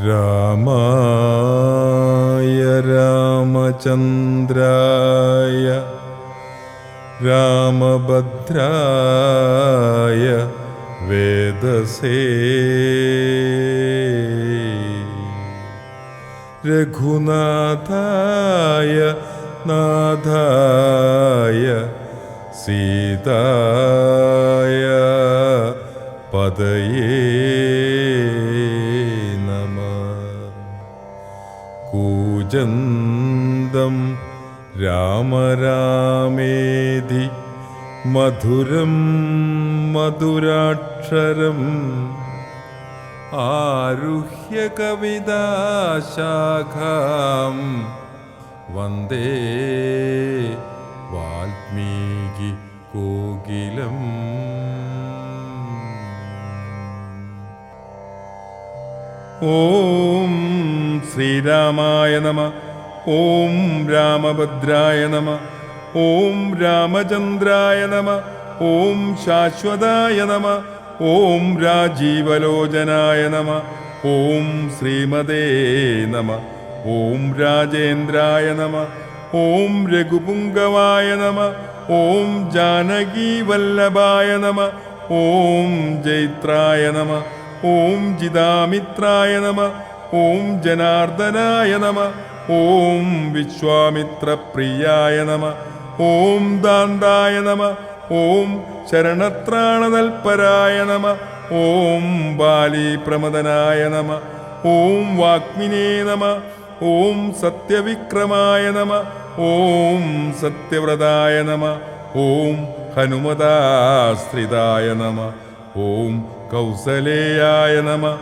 രാമായ രാമചന്ദ്രായ രാമഭദ്രായ വേദസേ രഘുനാഥായ നാഥായ സീതായ പദയേ നമഃ. കൂജന്തം രാമ രാമേതി മധുരം മധുരാക്ഷരം ആരുഹ്യ കവിതാശാഖാം വന്ദേ വാൽമീകി കോകിലം. ഓം ശ്രീരാമായ നമഃ. ഓം രാമഭദ്രായ നമഃ. ഓം രാമചന്ദ്രായ നമഃ. ഓം ശാശ്വതായ നമഃ. ഓം രാജീവലോചനായ നമഃ. ഓം ശ്രീമതേ നമഃ. ഓം രാജേന്ദ്രായ നമഃ. ഓം രഘുപുംഗവായ നമഃ. ഓം ജാനകീവല്ലഭായ നമഃ. ഓം ജൈത്രായ നമഃ. ഓം ജിതാമിത്രായ നമഃ. ഓം ജനാർദ്ദനായ നമഃ. ഓം വിശ്വാമിത്രപ്രിയായ നമഃ. ഓം ദാന്തായ നമഃ. ഓം ശരണത്രാണതൽപരായ നമഃ. ഓം ബാലീപ്രമദനായ നമഃ. ഓം വാഗ്മിനേ നമഃ. ഓം സത്യവിക്രമായ നമഃ. ഓം സത്യവ്രതായ നമഃ. ഓം ഹനുമതാശ്രിതായ നമഃ. ഓം കൗസലേയായ നമഃ.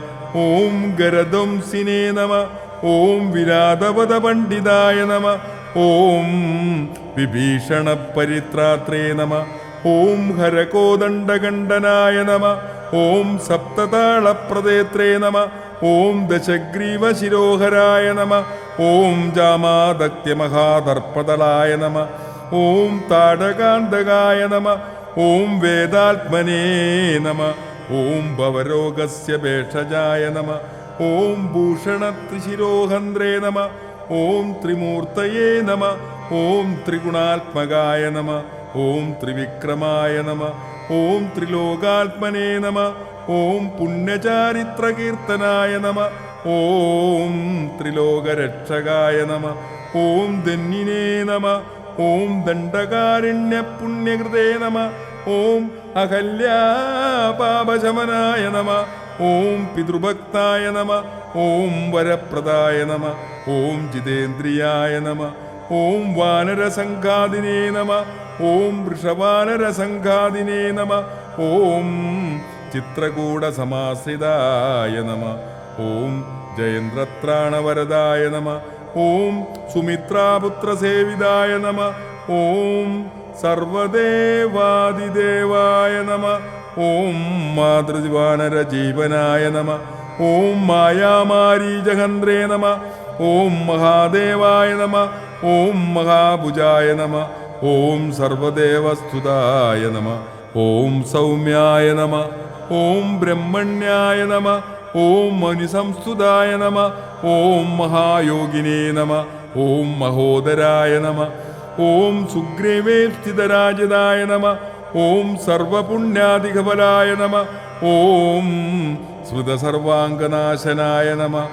ഓം ഗരധ്വംസിനേ നമഃ. ഓം വിരാതപദ പണ്ഡിതായ നമഃ. ഓം വിഭീഷണ പരിത്രാത്രേ നമഃ. ഓം ഹരകോദണ്ഡകണ്ഡനായ നമഃ. ഓം സപ്തതാളപ്രദേത്രേ നമഃ. ഓം ദശഗ്രീവശിരോഹരായ നമഃ. ഓം ജാമാദക്യമഹാദർപ്പതലായ നമഃ. ഓം താടകാന്തകായ നമഃ. ഓം വേദാത്മനേ നമഃ. ഓം ഭവരോഗസ്യ ഭേഷജായ നമഃ. ഓം ഭൂഷണത്രിശിരോഹന്ത്രേ നമഃ. ഓം ത്രിമൂർത്തയേ നമഃ. ഓം ത്രിഗുണാത്മകായ നമഃ. ഓം ത്രിവിക്രമായ നമഃ. ഓം ത്രിലോകാത്മനേ നമഃ. ഓം പുണ്യചാരിത്രകീർത്തനായ നമഃ. ഓം ത്രിലോകരക്ഷകായ നമഃ. ഓം ധന്യിനേ നമഃ. ഓം ദണ്ഡകാരണ്യപുണ്യകൃതേ നമഃ. ഓം അഹല്യാപാപശമനായ നമഃ. ഓം പിതൃഭക്തായ നമഃ. ഓം വരപ്രദായ നമഃ. ഓം ജിതേന്ദ്രിയായ നമഃ. ഓം വാനരസംഘാദിനേ നമഃ. ഓം വൃഷവാനരസംഘാദിനേ നമഃ. ഓം ചിത്രകൂടസമാശ്രിതായ നമഃ. ഓം ജയേന്ദ്രത്രാണവരദായ നമഃ. ഓം സുമിത്രാപുത്രസേവിതായ നമഃ. ഓം സർവദേവാദിദേവായ നമഃ. ഓം മാതൃവാനരജീവനായ നമഃ. ഓം മായാമാരീജഹന്ത്രേ നമഃ. ഓം മഹാദേവായ നമഃ. ഓം മഹാഭുജായ നമഃ. ഓം സർവദേവസ്തുതായ നമഃ. ഓം സൗമ്യായ നമഃ. ഓം ബ്രഹ്മണ്യായ നമഃ. ഓം മനുസംസ്തുതായ നമഃ. ഓം മഹായോഗിനേ നമഃ. ഓം മഹോദരായ നമഃ. ഓം സുഗ്രീവേഷ്ഠിതരാജിതായ നമഃ. ഓം സർവപുണ്യാധികഫലായ നമഃ. ഓം സ്മൃതസർവാംഗനാശനായ നമഃ.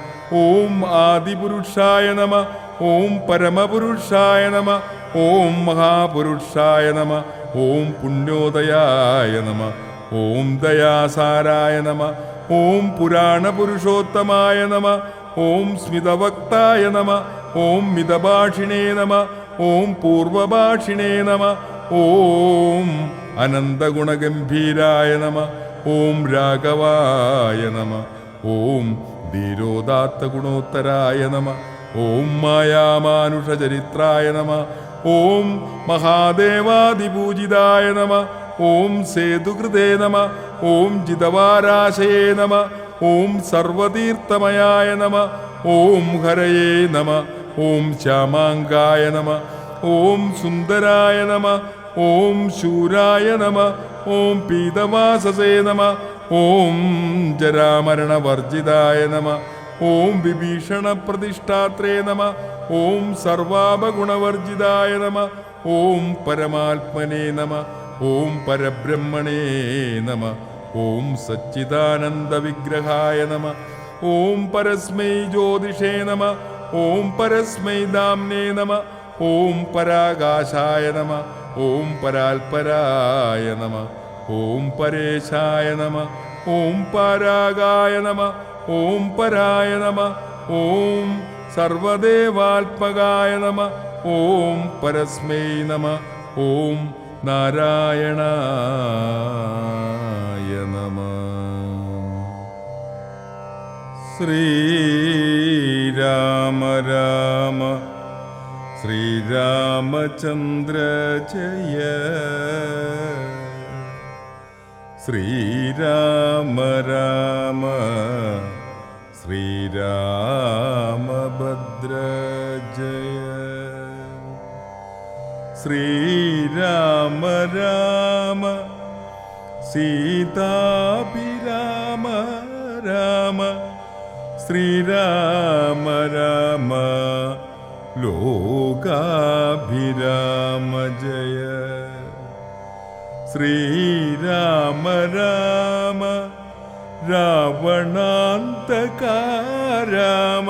ഓം ആദിപുരുഷായ നമഃ. ഓം പരമപുരുഷായ നമഃ. ഓം മഹാപുരുഷായ നമഃ. ഓം പുണ്യോദയായ നമഃ. ഓം ദയാസാരായ നമഃ. ഓം പുരാണപുരുഷോത്തമായ നമഃ. ഓം സ്മിതവക്തായ നമഃ. ഓം മിതഭാഷിണേ നമഃ. ഓം പൂർവഭാഷിണേ നമഃ. ഓം അനന്തഗുണഗംഭീരായ നമഃ. ഓം രാഘവായ നമഃ. ഓം ധീരോദാത്തഗുണോത്തരായ നമഃ. ഓം മായാമാനുഷചരിത്രായ നമഃ. ഓം മഹാദേവാദിപൂജിതായ നമഃ. ഓം സേതുകൃതേ നമഃ. ഓം ജിതവാരാശയേ നമഃ. ഓം സർവതീർത്ഥമയായ നമഃ. ഓം ഹരയേ നമഃ. ഓം ശ്യാമാംഗായ നമഃ. ഓം സുന്ദരായ നമഃ. ഓം ശൂരായ നമഃ. ഓം പീതവാസസേ നമഃ. ഓം ജരാമരണവർജിതായ നമഃ. ഓം വിഭീഷണ പ്രതിഷ്ഠാത്രേ നമ. ഓം സർവാപഗുണവർജിതായ നമ. ഓം പരമാത്മനേ നമ. ഓം പരബ്രഹ്മണേ നമ. ഓം സച്ചിദാനന്ദ വിഗ്രഹായ നമ. ഓം പരസ്മൈ ജ്യോതിഷേ നമ. ഓം പരസ്മൈ ദാംനേ നമ. ഓം പരാകാശായ നമ. ഓം പരാൽപരായ നമ. ഓം പരേശായ നമ. ഓം പരാഗായ നമ. ഓം പരായ നമ. ഓം സർവദേവാത്മകായ നമ. ഓം പരസ്മൈ നമ. ഓം നാരായണായ നമ. ശ്രീരാമ രാമ ശ്രീരാമചന്ദ്ര ജയ. ശ്രീരാമ രാമ ശ്രീരാമഭദ്ര ജയ. ശ്രീരാമ രാമ സീതാഭിരാമ രാമ. ശ്രീരാമ രാമ ലോകാഭിരാമ ജയ. ശ്രീരാമ രാമ രാവണാന്തക രാമ.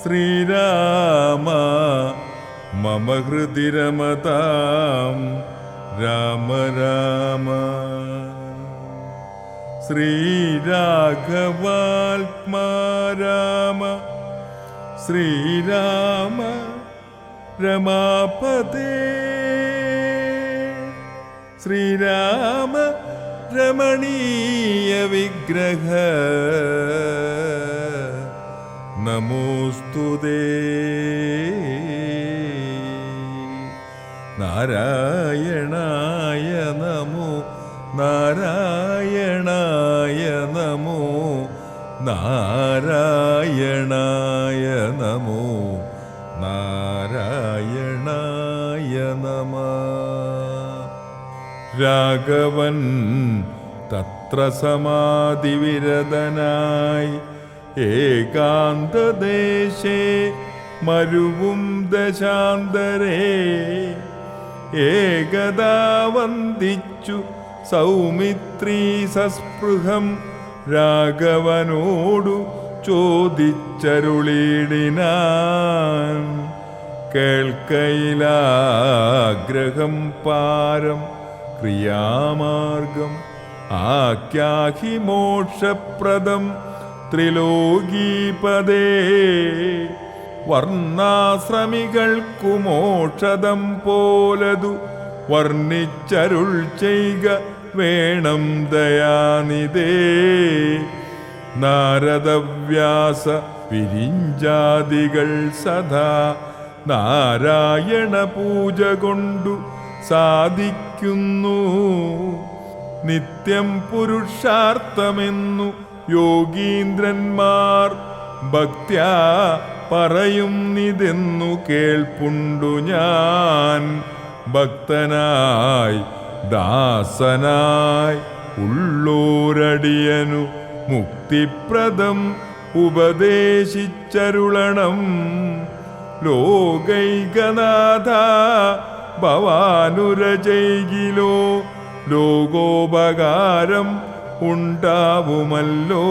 ശ്രീരാമ മമ ഹൃദി രമതാം രാമ രാമ. ശ്രീരാഘവാത്മാ രാമ. ശ്രീരാമ രമാപദേ. ശ്രീരാമ രമണീയ വിഗ്രഹ നമോസ്തുതേ. നാരായണായ നമോ നാരായണായ നമോ നാരായണായ നമോ നാരായണായ നമ. രാഘവൻ തത്ര സമാധിവിരതനായി ഏകാന്തദേശേ മരുവും ദശാന്തരേ. ഏകദാ വന്ദിച്ചു സൗമിത്രീ സസ്പൃഹം രാഘവനോടു ചോദിച്ചരുളിടിനാൻ. കേൾക്കയിലാഗ്രഹം പാരം ക്രിയാമാർഗം ആഖ്യാഹി മോക്ഷപ്രദം ത്രിലോകീപദേ. വർണ്ണാശ്രമികൾക്കു മോക്ഷദം പോലതു വർണ്ണിച്ചരുൾ ചെയ്ക വേണം ദയാനിധേ. നാരദവ്യാസ വിരിഞ്ചാദികൾ സദാ നാരായണ പൂജ കൊണ്ടു സാധിക്കുന്നു. നിത്യം പുരുഷാർത്ഥമെന്നു യോഗീന്ദ്രന്മാർ ഭക്ത്യാ പറയുന്നിതെന്നു കേൾപ്പുണ്ടു ഞാൻ. ഭക്തനായി ദാസനായി ഉള്ളോരടിയനു മുക്തിപ്രദം ഉപദേശിച്ചരുളണം. ലോകൈകനാഥ ഭവാനുരജൈകിലോ ലോകോപകാരം ഉണ്ടാവുമല്ലോ.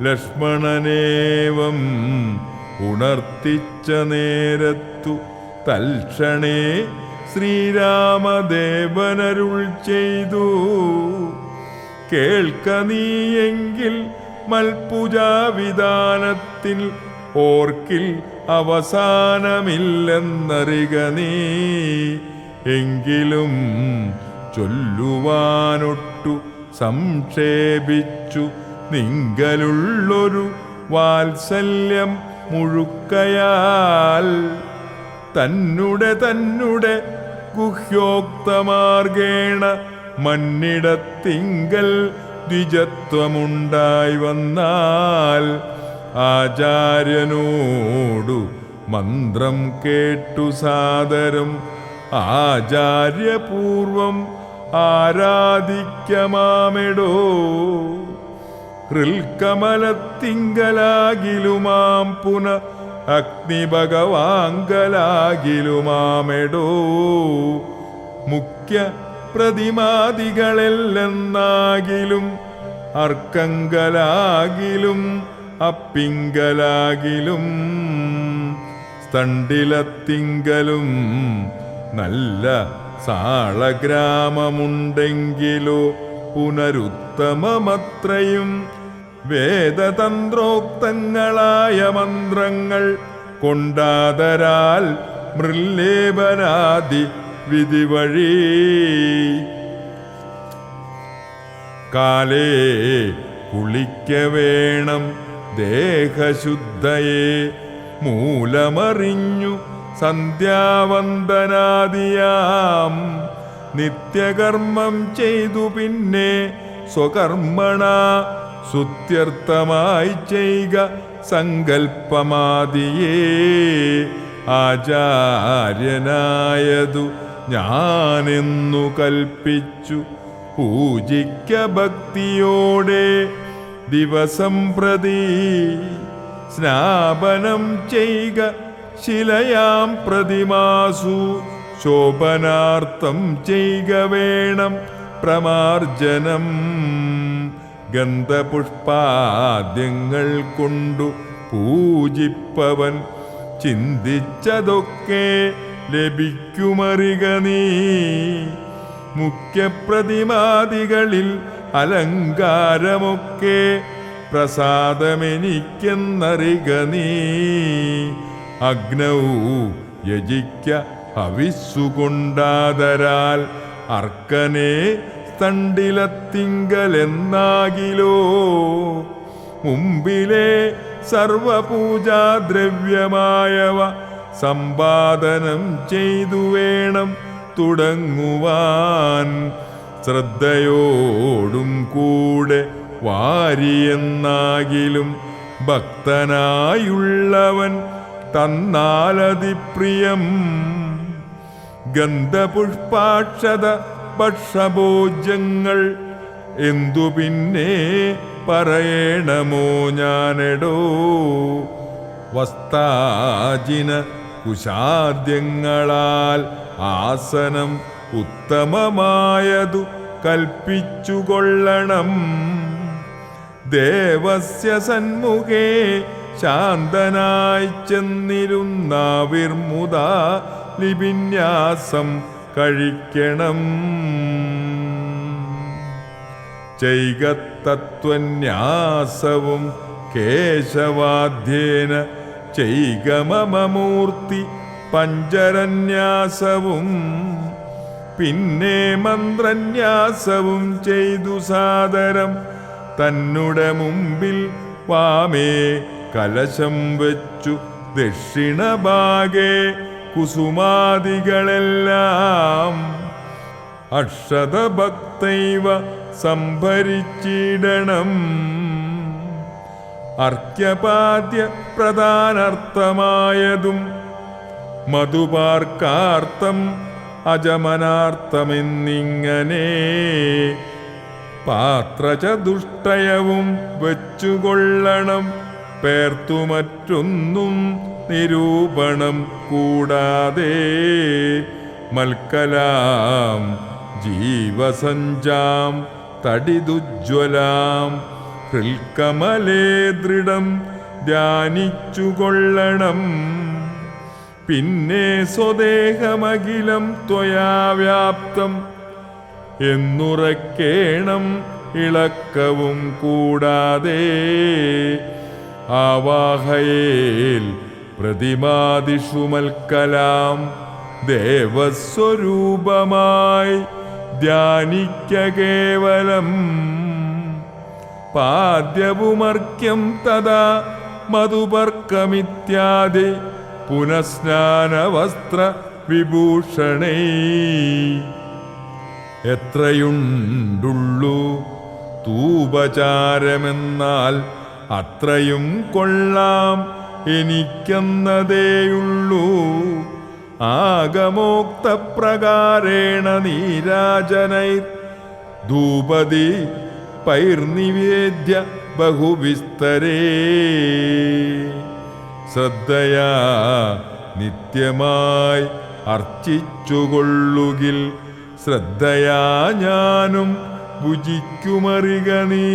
ലക്ഷ്മണനേവം ഉണർത്തിച്ച നേരത്തു തൽക്ഷണേ ശ്രീരാമദേവനരുൾ ചെയ്തു. കേൾക്ക നീയെങ്കിൽ മൽപൂജാവിധാനത്തിൽ ഓർക്കിൽ അവസാനമില്ലെന്നറിക നീ. എങ്കിലും ചൊല്ലുവാനൊട്ടു സംക്ഷേപിച്ചു നിങ്കലുള്ളൊരു വാത്സല്യം മുഴുക്കയാൽ. തന്നെ ഗുഹ്യോക്തമാർഗേണ മന്നിടത്തിങ്കൽ ദ്വിജത്വമുണ്ടായി വന്നാൽ. ആചാര്യനോടു മന്ത്രം കേട്ടു സാദരം ആചാര്യപൂർവം ആരാധിക്കമാമെടോ. ഹൃൽക്കമലത്തിങ്കലാകിലുമാം പുന അഗ്നിഭഗവാങ്കലാകിലുമാമെടോ മുഖ്യ പ്രതിമാദികളെല്ലെന്നാകിലും അർക്കങ്കലാകിലും അപ്പിങ്കലാകിലും സ്തണ്ടിലത്തിങ്കലും നല്ല സാളഗ്രാമമുണ്ടെങ്കിലോ പുനരുത്തമമത്രയും വേദതന്ത്രോക്തങ്ങളായ മന്ത്രങ്ങൾ കൊണ്ടാതരാൽ മൃല്ലേപനാദി വിധി വഴി കാലേ കുളിക്ക വേണം ദേഹശുദ്ധയെ മൂലമറിഞ്ഞു സന്ധ്യാവന്ദനാദിയാം നിത്യകർമ്മം ചെയ്തു പിന്നെ സ്വകർമ്മണ സുത്യർത്ഥമായി ചെയ്യുക സങ്കൽപ്പമാദിയേ ആചാര്യനായതു ഞാനെന്നു കൽപ്പിച്ചു പൂജിക്ക ഭക്തിയോടെ ദിവസം പ്രതി സ്നാപനം ചെയ്യുക ശിലയാം പ്രതിമാസു ശോഭനാർത്ഥം ചെയ്യുക വേണം പ്രമാർജനം ഗന്ധപുഷ്പാദ്യങ്ങൾ കൊണ്ടു പൂജിപ്പവൻ ചിന്തിച്ചതൊക്കെ ലഭിക്കുമറിക നീ മുഖ്യപ്രതിമാദികളിൽ അലങ്കാരമൊക്കെ പ്രസാദമെനിക്കെന്നറിക നീ അഗ്നൗ യജിക്ക ഹവിസ്സുകൊണ്ടാതരാൽ അർക്കനെ തണ്ടിലത്തിങ്കലെന്നാകിലോ മുമ്പിലെ സർവപൂജാദ്രവ്യമായവ സമ്പാദനം ചെയ്തു വേണം തുടങ്ങുവാൻ ശ്രദ്ധയോടും കൂടെ വാരിയെന്നാകിലും ഭക്തനായുള്ളവൻ തന്നാലതിപ്രിയം ഗന്ധപുഷ്പാക്ഷത ഭക്ഷഭോജ്യങ്ങൾ എന്തു പിന്നെ പറയണമോ ഞാനെടോ വസ്താജിന കുശാദ്യങ്ങളാൽ ആസനം ഉത്തമമായതു കൽപ്പിച്ചുകൊള്ളണം ദേവസ്യ സന്മുഖേ ശാന്തനായി ചെന്നിരുന്നാവിർമുദ ലിപിന്യാസം കഴിക്കണം ചെയ്ക തത്വന്യാസവും കേശവാദ്യേന ചെയ്ക മമമൂർത്തി പഞ്ചരന്യാസവും പിന്നെ മന്ത്രന്യാസവും ചെയ്തു സാദരം തന്നുടെ മുമ്പിൽ വാമേ കലശം വെച്ചു ദക്ഷിണഭാഗേ കുസുമാദികളെല്ലാം അക്ഷതഭക്തൈവ സംഭരിച്ചിടണം അർഘ്യപാദ്യ പ്രധാനാർത്ഥമായതും മധുപാർക്കാർത്ഥം അജമനാർത്ഥമെന്നിങ്ങനെ പാത്രചതുഷ്ടയവും വെച്ചുകൊള്ളണം പേർത്തു മറ്റൊന്നും നിരൂപണം കൂടാതെ മൽക്കലാം ജീവസഞ്ചാം തടിദുജ്വലാം ഹൃൽക്കമലേ ദൃഢം ധ്യാനിച്ചുകൊള്ളണം പിന്നെ സ്വദേഹമഖിലം ത്വയാ വ്യാപ്തം എന്നുറക്കേണം ഇളക്കവും കൂടാതെ ആവാഹയേൽ പ്രതിമാദിഷു മൽക്കലാം ദേവസ്വരൂപമായി ധ്യാനിക്ക കേവലം പാദ്യവുമർക്യം തഥാ മധുപർക്കമിത്യാദി പുനഃസ്നാനവസ്ത്ര വിഭൂഷണൈ എത്രയുണ്ടുള്ളു തൂപചാരമെന്നാൽ അത്രയും കൊള്ളാം എനിക്കെന്നതേയുള്ളൂ ആഗമോക്തപ്രകാരേണ നീരാജനൈർ ധൂപതി പൈർനിവേദ്യ ബഹുവിസ്തരേ. ശ്രദ്ധയാ നിത്യമായി അർച്ചിച്ചുകൊള്ളുകിൽ ശ്രദ്ധയാ ഞാനും ഭുജിക്കുമറിക നീ.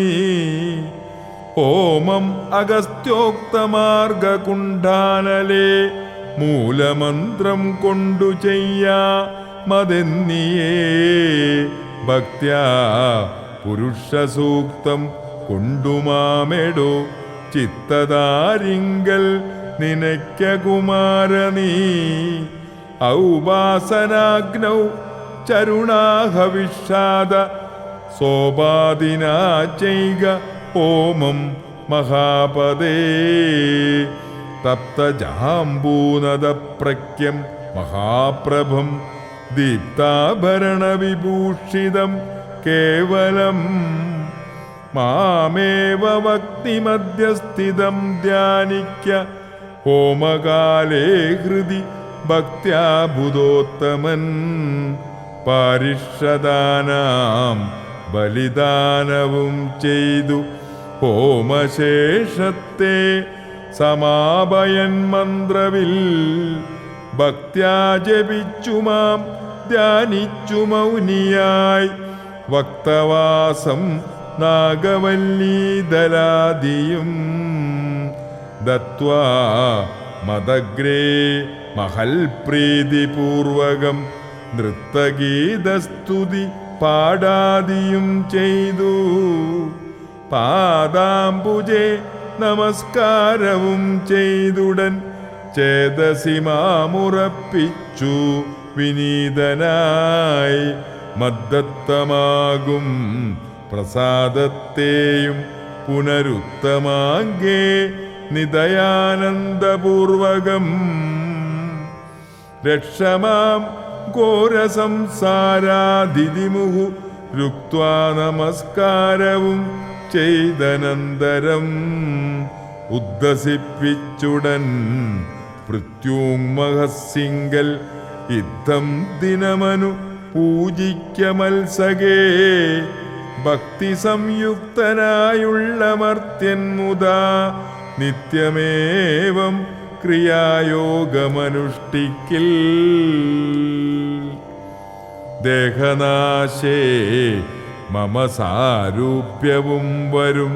ഹോമം അഗസ്ത്യോക്തമാർഗകുണ്ഡാനലേ മൂലമന്ത്രം കൊണ്ടു ചെയ്യാ മതെന്നിയേ. ഭക്ത്യാ പുരുഷസൂക്തം കൊണ്ടുമാമെടോ ചിത്തദാരിങ്കൽ നിനയ്ക്ക കുമാരനീ. ഔപാസനാഗ്നൗ ചരുണാഹവിഷാദ സോപാദിനാ ചെയ്ക ഹോമം മഹാപദേ. തപ്തജാംബൂനദപ്രക്യം മഹാപ്രഭം ദീപ്താഭരണവിഭൂഷിതം കേവലം മാമേവ ഭക്തിമധ്യസ്ഥിതം ധ്യാനിക്ക. ഹോമകാലേ ഹൃദി ഭക്ത്യാ ബുധോത്തമൻ പാരിഷദാനാം ബലിദാനവും ചെയ്തു ഹോമശേഷത്തെ സമാപയൻ മന്ത്രവിൽ. ഭക്ത്യാ ജപിച്ചുമാം ധ്യാനിച്ചു മൗനിയായി വക്തവാസം നാഗവല്ലീദലാദിയും ദത്വാ മദഗ്രേ മഹൽപ്രീതിപൂർവകം നൃത്തഗീതസ്തുതി പാടാദിയും ചെയ്തു. പാദാംബുജേ നമസ്കാരവും ചെയ്തുടൻ ചേതസി മാമുറപ്പിച്ചു വിനീതനായി. മദ്ദത്തമാകും പ്രസാദത്തെയും പുനരുത്തമാങ്കേ നിദയാനന്ദപൂർവകം രക്ഷമാം ഘോരസംസാരാദിതിമുഹു രുക്ത്വാ നമസ്കാരവും ചെയ്തനന്തരം ഉദ്ദസിപ്പിച്ചുടൻ പൃഥ്യൂമഹസിങ്കൽ യുദ്ധം ദിനമനു പൂജിക്ക മത്സകേ. ഭക്തി സംയുക്തനായുള്ള മർത്യൻ മുതാ നിത്യമേവം ക്രിയായോഗമനുഷ്ഠിക്കിൽ. ദേഹനാശേ മമ സാരൂപ്യവും വരും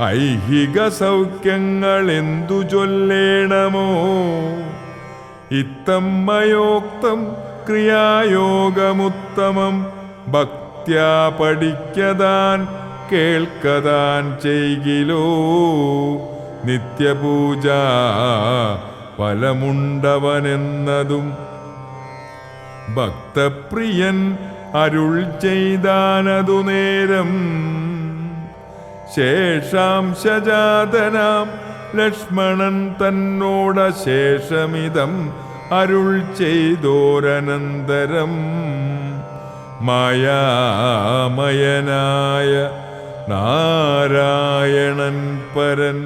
ഐഹിക സൗഖ്യങ്ങൾ എന്തു ചൊല്ലേണമോ. ഇത്തം മയോക്തം ക്രിയായോഗമുത്തമം ഭക്ത്യാ പഠിക്കതാൻ കേൾക്കതാൻ ചെയ്കിലോ. നിത്യപൂജ ഫലമുണ്ടവനെന്നതും ഭക്തപ്രിയൻ അരുൾ ചെയ്താനതു നേരം. ശേഷാംശജാതനാം ലക്ഷ്മണൻ തന്നോട ശേഷമിതം അരുൾ ചെയ്തോരനന്തരം. മായാമയനായ നാരായണൻ പരൻ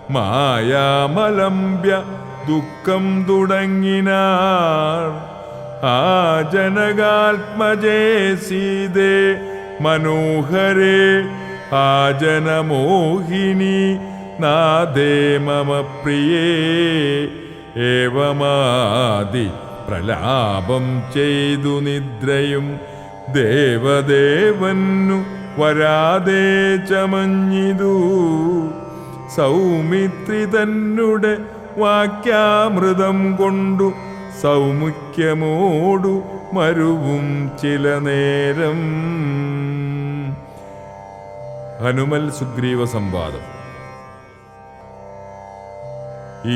മായാമലംബ്യ ദുഃഖം തുടങ്ങിനാർ. ആ ജനകാത്മജേ സീതേ മനോഹരേ ആ ജനമോഹിനി നാദേ മമ പ്രിയേ. ഏവമാദി പ്രലാപം ചെയ്തു നിദ്രയും ദേവദേവന്നു വരാതെ ചമഞ്ഞിതു. സൗമിത്രി തന്നെ വാക്യാമൃതം കൊണ്ടു സൗമുഖ്യമോടു മരുവും ചില നേരം. ഹനുമൽ സുഗ്രീവ സംവാദം.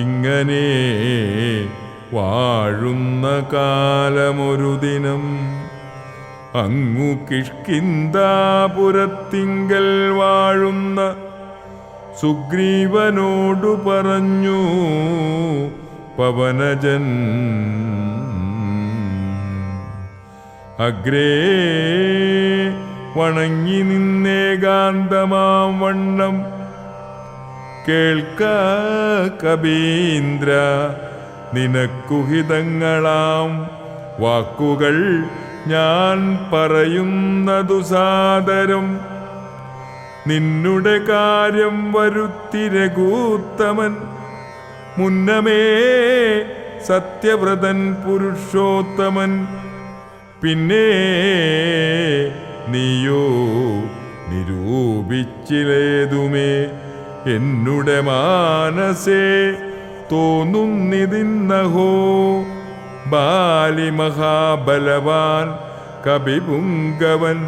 ഇങ്ങനെ വാഴുന്ന കാലമൊരു ദിനം അങ്ങു കിഷ്കിന്ധാപുരത്തിങ്കൽ വാഴുന്ന സുഗ്രീവനോടു പറഞ്ഞു പവനജൻ. അഗ്രേ വണങ്ങി നിന്നേകാന്തമാം വണ്ണം കേൾക്ക കബീന്ദ്ര നിനക്കുഹിതങ്ങളാം വാക്കുകൾ ഞാൻ പറയുന്നതു സാദരം. നിന്നുടെ കാര്യം വരുത്തി രഘൂത്തമൻ മുന്നമേ സത്യവ്രതൻ പുരുഷോത്തമൻ പിന്നെ നീയോ നിരൂപിച്ചിലേതുമേ എന്നുടെ മാനസേ തോന്നുന്നിതിന്നഹോ ബാലി മഹാബലവാൻ കപിപുങ്കവൻ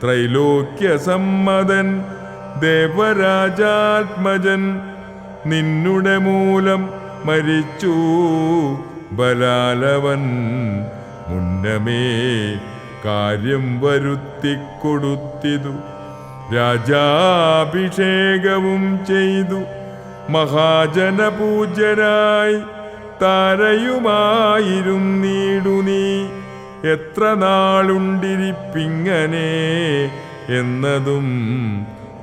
ത്രൈലോക്യസമ്മതൻ ദേവരാജാത്മജൻ നിന്നുടെ മൂലം മരിച്ചു ബലാലവൻ മുന്നമേ കാര്യം വരുത്തിക്കൊടുത്തിതു രാജാഭിഷേകവും ചെയ്തു മഹാജനപൂജ്യരായി താരയുമായിരുന്നീടു നീ എത്ര നാളുണ്ടിരിപ്പിങ്ങനെ എന്നതും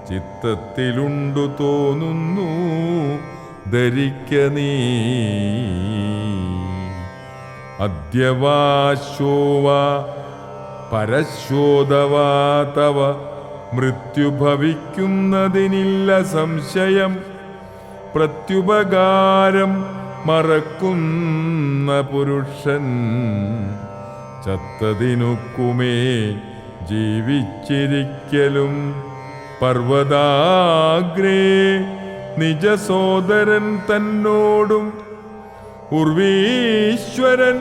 ചിത്തത്തിലുണ്ടു തോന്നുന്നു ധരിക്ക നീ അദ്യവാശോവാ പരശോധവാ തവ മൃത്യുഭവിക്കുന്നതിനില്ല സംശയം പ്രത്യുപകാരം മറക്കുന്ന പുരുഷൻ ചത്തതിനൊക്കുമേ ജീവിച്ചിരിക്കലും പർവ്വതാഗ്രേ നിജസോദരൻ തന്നോടും ഉർവീശ്വരൻ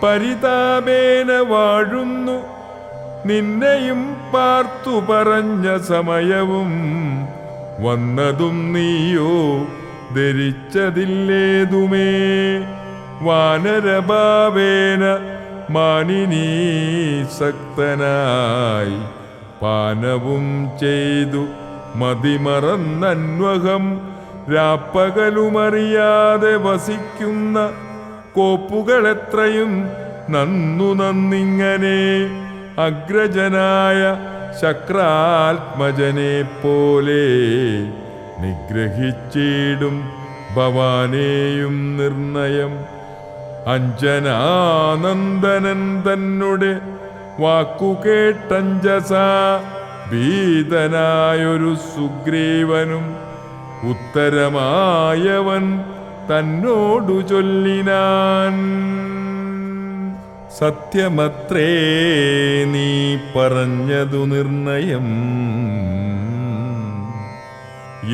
പരിതാപേന വാഴുന്നു നിന്നെയും പാർത്തു പറഞ്ഞ സമയവും വന്നതും നീയോ ധരിച്ചതില്ലേതുമേ വാനരഭാവേന മാനിനീസക്തനായി പാനവും ചെയ്തു മതിമറന്നന്വഹം രാപ്പകലുമറിയാതെ വസിക്കുന്ന കോപ്പുകളെത്രയും നന്നിങ്ങനെ അഗ്രജനായ ശക്രാത്മജനെ പോലെ നിഗ്രഹിച്ചിടും ഭവാനെയും നിർണയം അഞ്ജനാനന്ദനൻ തന്നെ വാക്കുകേട്ടഞ്ജസാ ഭീതനായൊരു സുഗ്രീവനും ഉത്തരമായവൻ തന്നോടു ചൊല്ലിനാൻ സത്യമത്രേ നീ പറഞ്ഞതു നിർണയം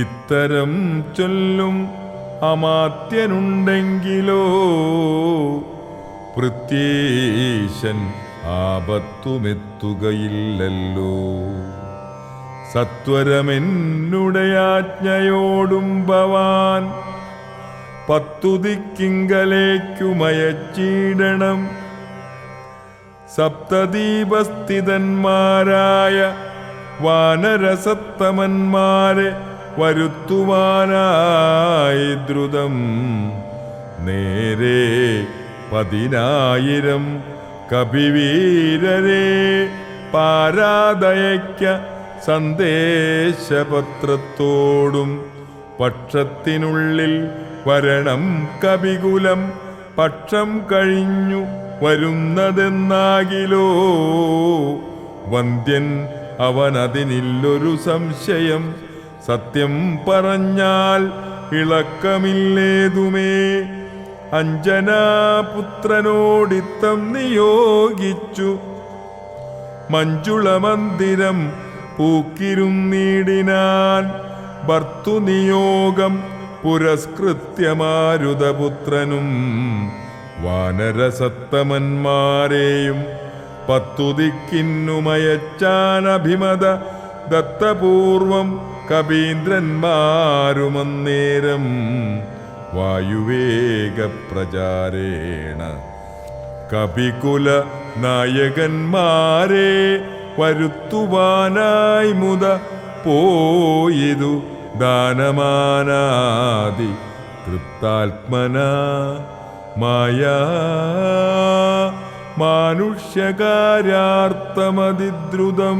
ഇത്തരം ചൊല്ലും അമാത്യനുണ്ടെങ്കിലോ പ്രത്യേശൻ ആപത്തുമെത്തുകയില്ലല്ലോ സത്വരമെന്നുടെ ആജ്ഞയോടും ഭവാൻ 10 ദിക്കിങ്കലേക്കുമയച്ചിടണം സപ്തദീപസ്ഥിതന്മാരായ വാനരസത്തമന്മാരെ വരുത്തുവാനായി ദ്രുതം നേരെ 10,000 കപിവീരരെ പാരാതയയ്ക്ക സന്ദേശപത്രത്തോടും പക്ഷത്തിനുള്ളിൽ വരണം കപികുലം പക്ഷം കഴിഞ്ഞു വരുന്നതെന്നാകിലോ വന്ദ്യൻ അവനതിനില്ലൊരു സംശയം സത്യം പറഞ്ഞാൽ ഇളക്കമില്ലേതുമേ അഞ്ജനാപുത്രനോടിത്തം നിയോഗിച്ചു മഞ്ജുളമന്ദിരം പൂക്കിരുന്നീടിനാൻ ഭർത്തുനിയോഗം പുരസ്കൃത്യ മാരുതപുത്രനും വാനരസത്തമന്മാരെയും 10 ദിക്കിന്നുമയച്ചാൻ അഭിമത ദത്തപൂർവം കപീന്ദ്രന്മാരുമന്നേരം വായുവേഗപ്രചാരേണ കപികുല നായകന്മാരെ വരുത്തുവാനായി മുത പോയിതു ദാനമാനാദി തൃപ്താത്മന മായാ മാനുഷ്യകാര്യാർത്ഥമതിദ്രുതം.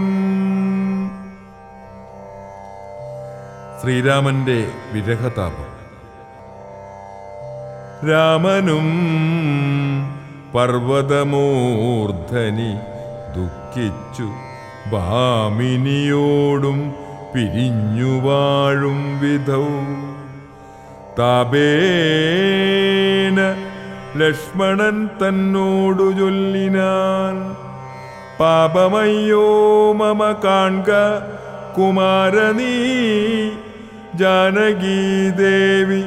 ശ്രീരാമന്റെ വിരഹതാപം. രാമനും പർവ്വതമൂർധനി ദുഃഖിച്ചു ഭാമിനിയോടും പിരിഞ്ഞു വാഴും വിധൗ താപേന ലക്ഷ്മണൻ തന്നോടു ചൊല്ലിനാൻ പാപമയ്യോ മമ കാൺക കുമാരനീ ജാനകീദേവി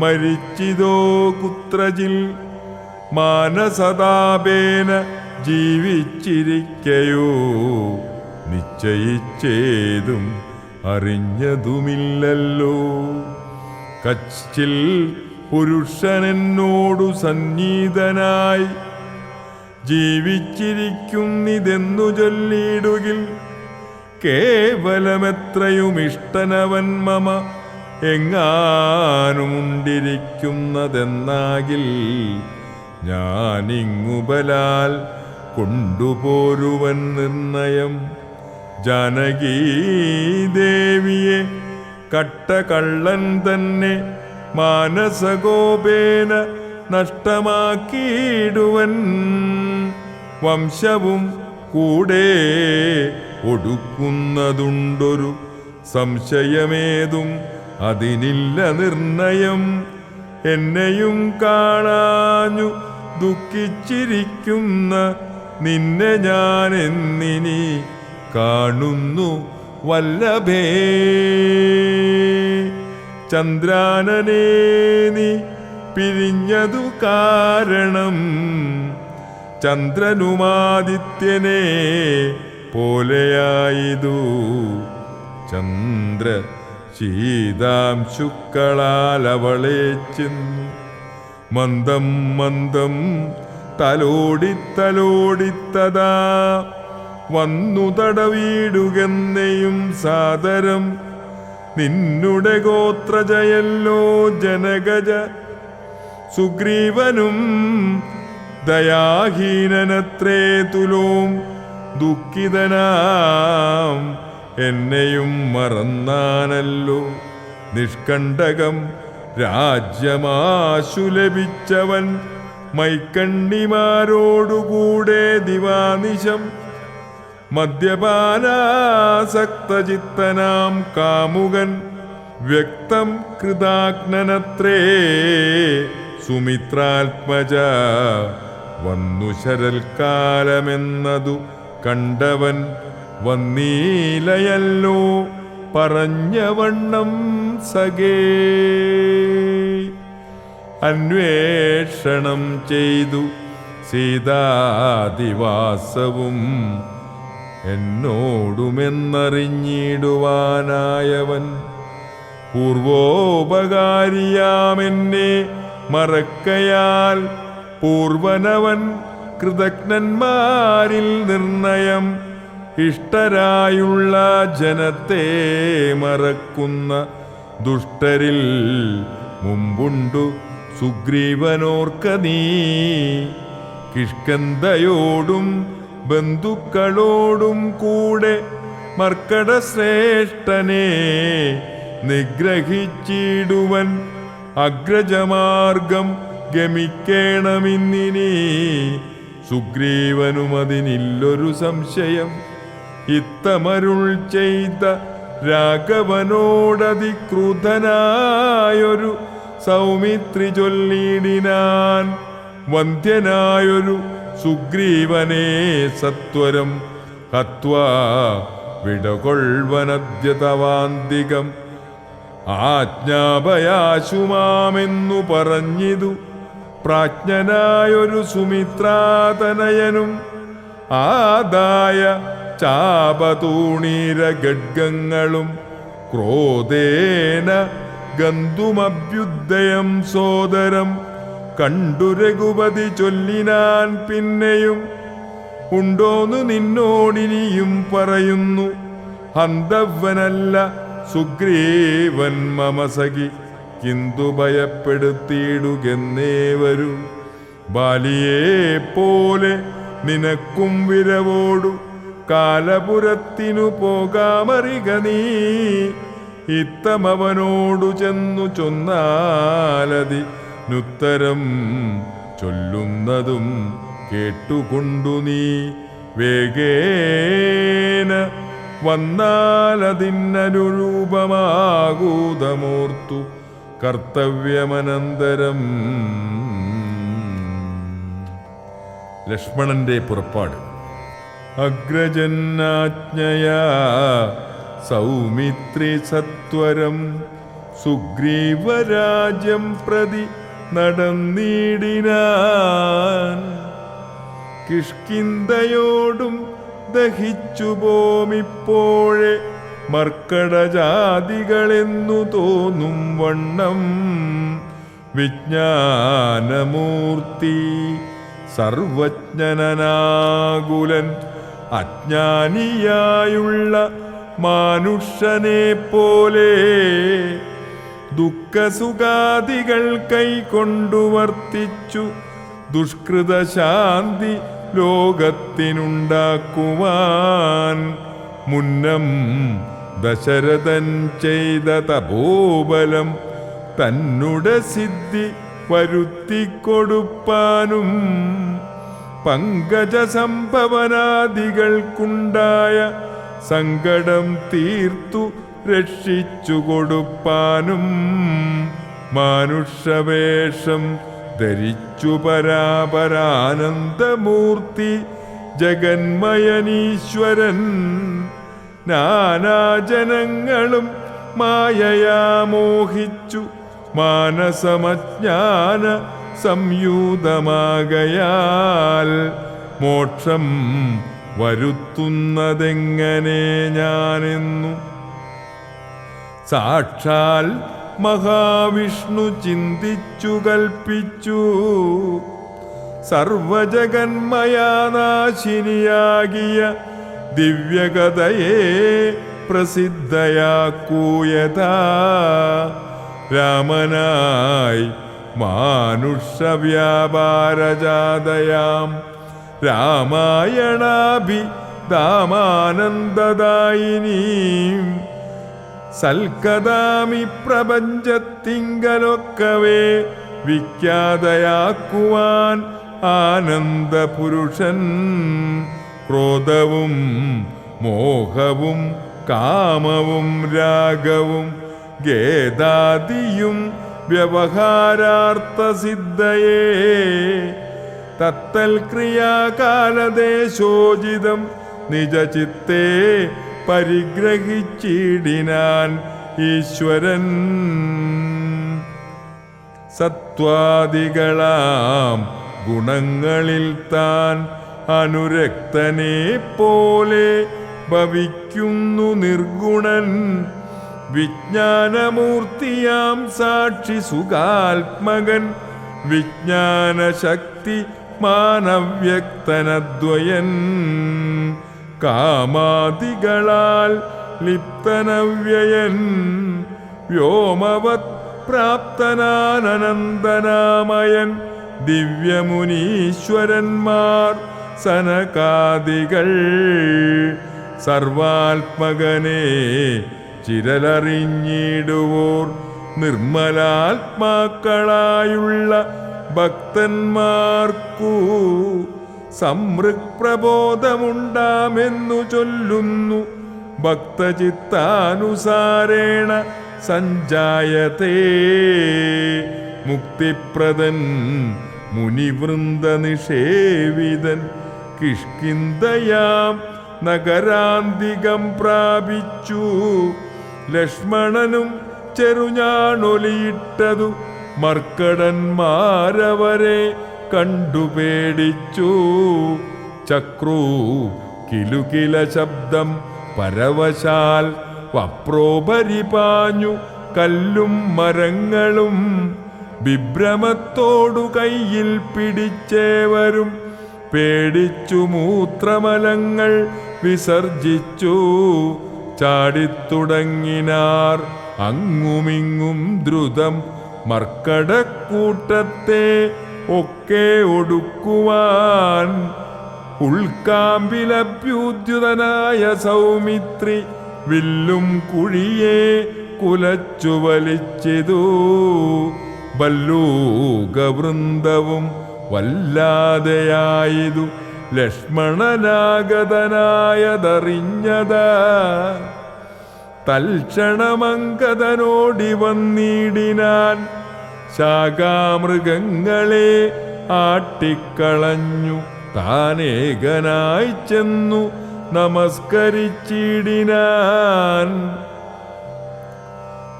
മരിച്ചിതോ കുത്രജിൽ മാനസതാപേന ജീവിച്ചിരിക്കയോ നിശ്ചയിച്ചേതും അറിഞ്ഞതുമില്ലല്ലോ കച്ചിൽ പുരുഷനെന്നോടു സന്നിധനായി ജീവിച്ചിരിക്കുന്നിതെന്നു ചൊല്ലിയിടുകിൽ കേവലമെത്രയും ഇഷ്ടനവൻ മമ എങ്ങാനുമുണ്ടിരിക്കുന്നതെന്നാകിൽ ഞാനിങ്ങുബലാൽ കൊണ്ടുപോരുവൻ നിർണയം ജാനകീദേവിയെ കട്ടകള്ളൻ തന്നെ മാനസകോപേന നഷ്ടമാക്കിയിടുവൻ വംശവും കൂടെ ഒടുക്കുന്നതുണ്ടൊരു സംശയമേതും അതിനില്ല നിർണയം എന്നെയും കാണാഞ്ഞു ദുഃഖിച്ചിരിക്കുന്ന നിന്നെ ഞാൻ എന്നിനി കാണുന്നു വല്ലഭേ ചന്ദ്രാനനേ നീ പിരിഞ്ഞതു കാരണം ചന്ദ്രനുമാദിത്യനെ പോലെയായിതു ചന്ദ്ര ശീതാംശുക്കളാൽ അവളെ ചെന്നു മന്ദം മന്ദം തലോടിത്തലോടിത്തതാ വന്നു തടവീടുകെന്നെയും സാദരം നിന്നുടെ ഗോത്രജയല്ലോ ജനകജ സുഗ്രീവനും ദയാഹീനനത്രേ തുലോം ദുഃഖിതനാം എന്നെയും മറന്നാനല്ലോ നിഷ്കണ്ടകം രാജ്യമാശു ലഭിച്ചവൻ മൈക്കണ്ണിമാരോടുകൂടെ ദിവാനിശം മദ്യപാനാസക്തചിത്തനാം കാമുകൻ വ്യക്തം കൃതാഗ്നനത്രേ സുമിത്രാത്മജ വന്നു ശരൽക്കാലമെന്നതു കണ്ടവൻ വന്നീലയല്ലോ പറഞ്ഞവണ്ണം സഖേ അന്വേഷണം ചെയ്തു സീതാദിവാസവും എന്നോടുമെന്നറിഞ്ഞിടുവാനായവൻ പൂർവോപകാരിയാമെന്നെ മറക്കയാൽ പൂർവനവൻ കൃതജ്ഞന്മാരിൽ നിർണയം ഇഷ്ടരായുള്ള ജനത്തെ മറക്കുന്ന ദുഷ്ടരിൽ മുമ്പുണ്ടു സുഗ്രീവനോർക്ക നീ കിഷ്കന്ധയോടും ബന്ധുക്കളോടും കൂടെ മർക്കടശ്രേഷ്ഠനെ നിഗ്രഹിച്ചിടുവൻ അഗ്രജമാർഗം ഗമിക്കേണമിന്നിനി സുഗ്രീവനും അതിനില്ലൊരു സംശയം ഇത്തമരുൾ ചെയ്ത രാഘവനോടതിക്രൂധനായൊരു സൗമിത്രി ചൊല്ലിടിനാൻ വന്ധ്യനായൊരു സുഗ്രീവനെ സത്വരം ഹത്വാ വിടകൊൾവനദ്യതവാന്തികം ആജ്ഞാപയാശുമാമെന്നു പറഞ്ഞിതു പ്രാജ്ഞനായൊരു സുമിത്രാതനയനും ആദായ ചാപതൂണീര ഗഡ്ഗങ്ങളും ക്രോധേന ഗന്ധുമഭ്യുദയം സോദരം കണ്ടു രഘുപതി ചൊല്ലിനാൻ പിന്നെയും ഉണ്ടോന്നു നിന്നോടിനിയും പറയുന്നു ഹന്തവ്വനല്ല സുഗ്രീവൻ മമസഖി കിന്തു ഭയപ്പെടുത്തിയിടുകെന്നേ വരൂ ബാലിയെ പോലെ നിനക്കും വിരവോടു കാലപുരത്തിനു പോകാമറിക നീ ഇത്തമവനോടു ചെന്നു ചൊന്നാലതി നുത്തരം ചൊല്ലുന്നതും കേട്ടുകൊണ്ടു നീ വേഗേന വന്നാലതിനനുരൂപമാകൂതമോർത്തു കർത്തവ്യമനന്തരം. ലക്ഷ്മണന്റെ പുറപ്പാട്. അഗ്രജന്നാജ്ഞയാ സൗമിത്രി സത്വരം സുഗ്രീവരാജ്യം പ്രതി നടന്നിടിനാൻ. കിഷ്കിന്ധയോടും ദഹിച്ചു പോമിപ്പോഴെ മർക്കടജാതികളെന്നു തോന്നും വണ്ണം വിജ്ഞാനമൂർത്തി സർവജ്ഞനാകുലൻ അജ്ഞാനിയായുള്ള മാനുഷനെ പോലെ ദുഃഖസുഖാദികൾ കൈക്കൊണ്ടു വർത്തിച്ചു ദുഷ്കൃതശാന്തി ലോകത്തിനുണ്ടാക്കുവാൻ മുന്നം ദശരഥൻ ചെയ്ത തപോബലം തന്നുടെ സിദ്ധി വരുത്തിക്കൊടുപ്പാനും പങ്കജ സംഭവനാദികൾക്കുണ്ടായ സങ്കടം തീർത്തു രക്ഷിച്ചു കൊടുപ്പാനും മാനുഷവേഷം ധരിച്ചു പരാപരാനന്ദമൂർത്തി ജഗന്മയനീശ്വരൻ നാനാജനങ്ങളും മായയാ മോഹിച്ചു മാനസമജ്ഞാന സംയൂതമാകയാൽ മോക്ഷം വരുത്തുന്നതെങ്ങനെ ഞാനെന്നു സാക്ഷാൽ മഹാവിഷ്ണു ചിന്തിച്ചു കൽപ്പിച്ചു. സർവജഗന്മയാനാശിനിയാകിയ ദിവ്യകഥയെ പ്രസിദ്ധയാക്കൂയതാ രാമനായി മാനുഷവ്യാപാരജാതയാം രാമായണാഭിധാമാനന്ദദായിനീം സൽക്കഥാമി പ്രപഞ്ചത്തിങ്കലൊക്കവേ വിഖ്യാതയാക്കുവാൻ ആനന്ദപുരുഷൻ ക്രോധവും മോഹവും കാമവും രാഗവും ഗേദാദിയും വ്യവഹാരാർത്ഥസിദ്ധയേ തത്തൽക്രിയാകാലദേശോചിതം നിജചിത്തേ പരിഗ്രഹിച്ചിടിനാൻ ഈശ്വരൻ. സത്വാദികളാം ഗുണങ്ങളിൽ താൻ അനുരക്തനെ പോലെ ഭവിക്കുന്നു നിർഗുണൻ. വിജ്ഞാനമൂർത്തിയാം സാക്ഷി സുഖാത്മകൻ വിജ്ഞാനശക്തി മാനവ്യക്തനദ്വയൻ. കാമാദികളാൽ ലിപ്തനവ്യയൻ വ്യോമവത് പ്രാപ്തനാനന്ദനാമയൻ ദിവ്യമുനീശ്വരന്മാർ സനകാദികൾ സർവാത്മകനെ ചിരലറിഞ്ഞിടുവോർ നിർമ്മലാത്മാക്കളായുള്ള ഭക്തന്മാർക്കു സംഋക്പ്രബോധമുണ്ടാമെന്നു ചൊല്ലുന്നു. ഭക്തചിത്താനുസാരേണ സഞ്ജായതേ മുക്തിപ്രദൻ മുനിവൃന്ദ നിഷേവിതൻ കിഷ്കിന്ധയാം നഗരാന്തികം പ്രാപിച്ചു. ലക്ഷ്മണനും ചെറുഞാണൊലിയിട്ടതു മർക്കടന്മാരവരെ കണ്ടു പേടിച്ചു. ചക്രു കിലുകില ശബ്ദം പരവശാൽ വപ്രോപരിപാഞ്ഞു കല്ലും മരങ്ങളും വിഭ്രമത്തോടു കയ്യിൽ പിടിച്ചേവരും പേടിച്ചു മൂത്രമലങ്ങൾ വിസർജിച്ചു. ചാടിത്തുടങ്ങിനാർ അങ്ങുമിങ്ങും ദ്രുതം മർക്കടക്കൂട്ടത്തെ ഒക്കെ ഒടുക്കുവാൻ. ഉൾക്കാമ്പിലഭ്യുദ്യുതനായ സൗമിത്രി വില്ലും കുഴിയെ കുലച്ചു വലിച്ചിതു. ബല്ലൂകവൃന്ദവും വല്ലാതെയായതു ലക്ഷ്മണനാഗതനായതറിഞ്ഞതാ തൽക്ഷണമങ്കദനോടി വന്നിടിനാൻ ശാഖാമൃഗങ്ങളെ ആട്ടിക്കളഞ്ഞു താനേകനായി ചെന്നു നമസ്കരിച്ചിടിനാൻ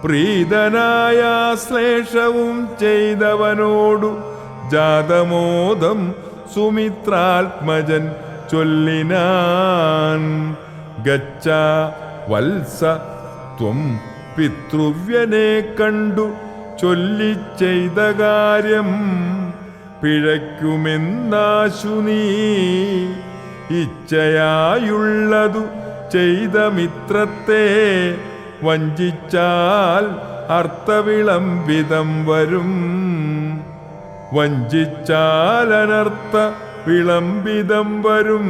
പ്രീതനായ ശ്ലേഷവും ചെയ്തവനോടു ജാതമോദം സുമിത്രാത്മജൻ ചൊല്ലിനാൻ ഗച്ഛ വത്സ ത്വം പിതൃവ്യനെ കണ്ടു ചൊല്ലിച്ചെയ്ത കാര്യം പിഴയ്ക്കുമെന്നാശു നീ ഇച്ഛയായുള്ളതു ചെയ്ത മിത്രത്തെ വഞ്ചിച്ചാൽ അർത്ഥവിളംബിതം വരും വഞ്ചിച്ചാൽ അനർത്ഥ വിളംബിതം വരും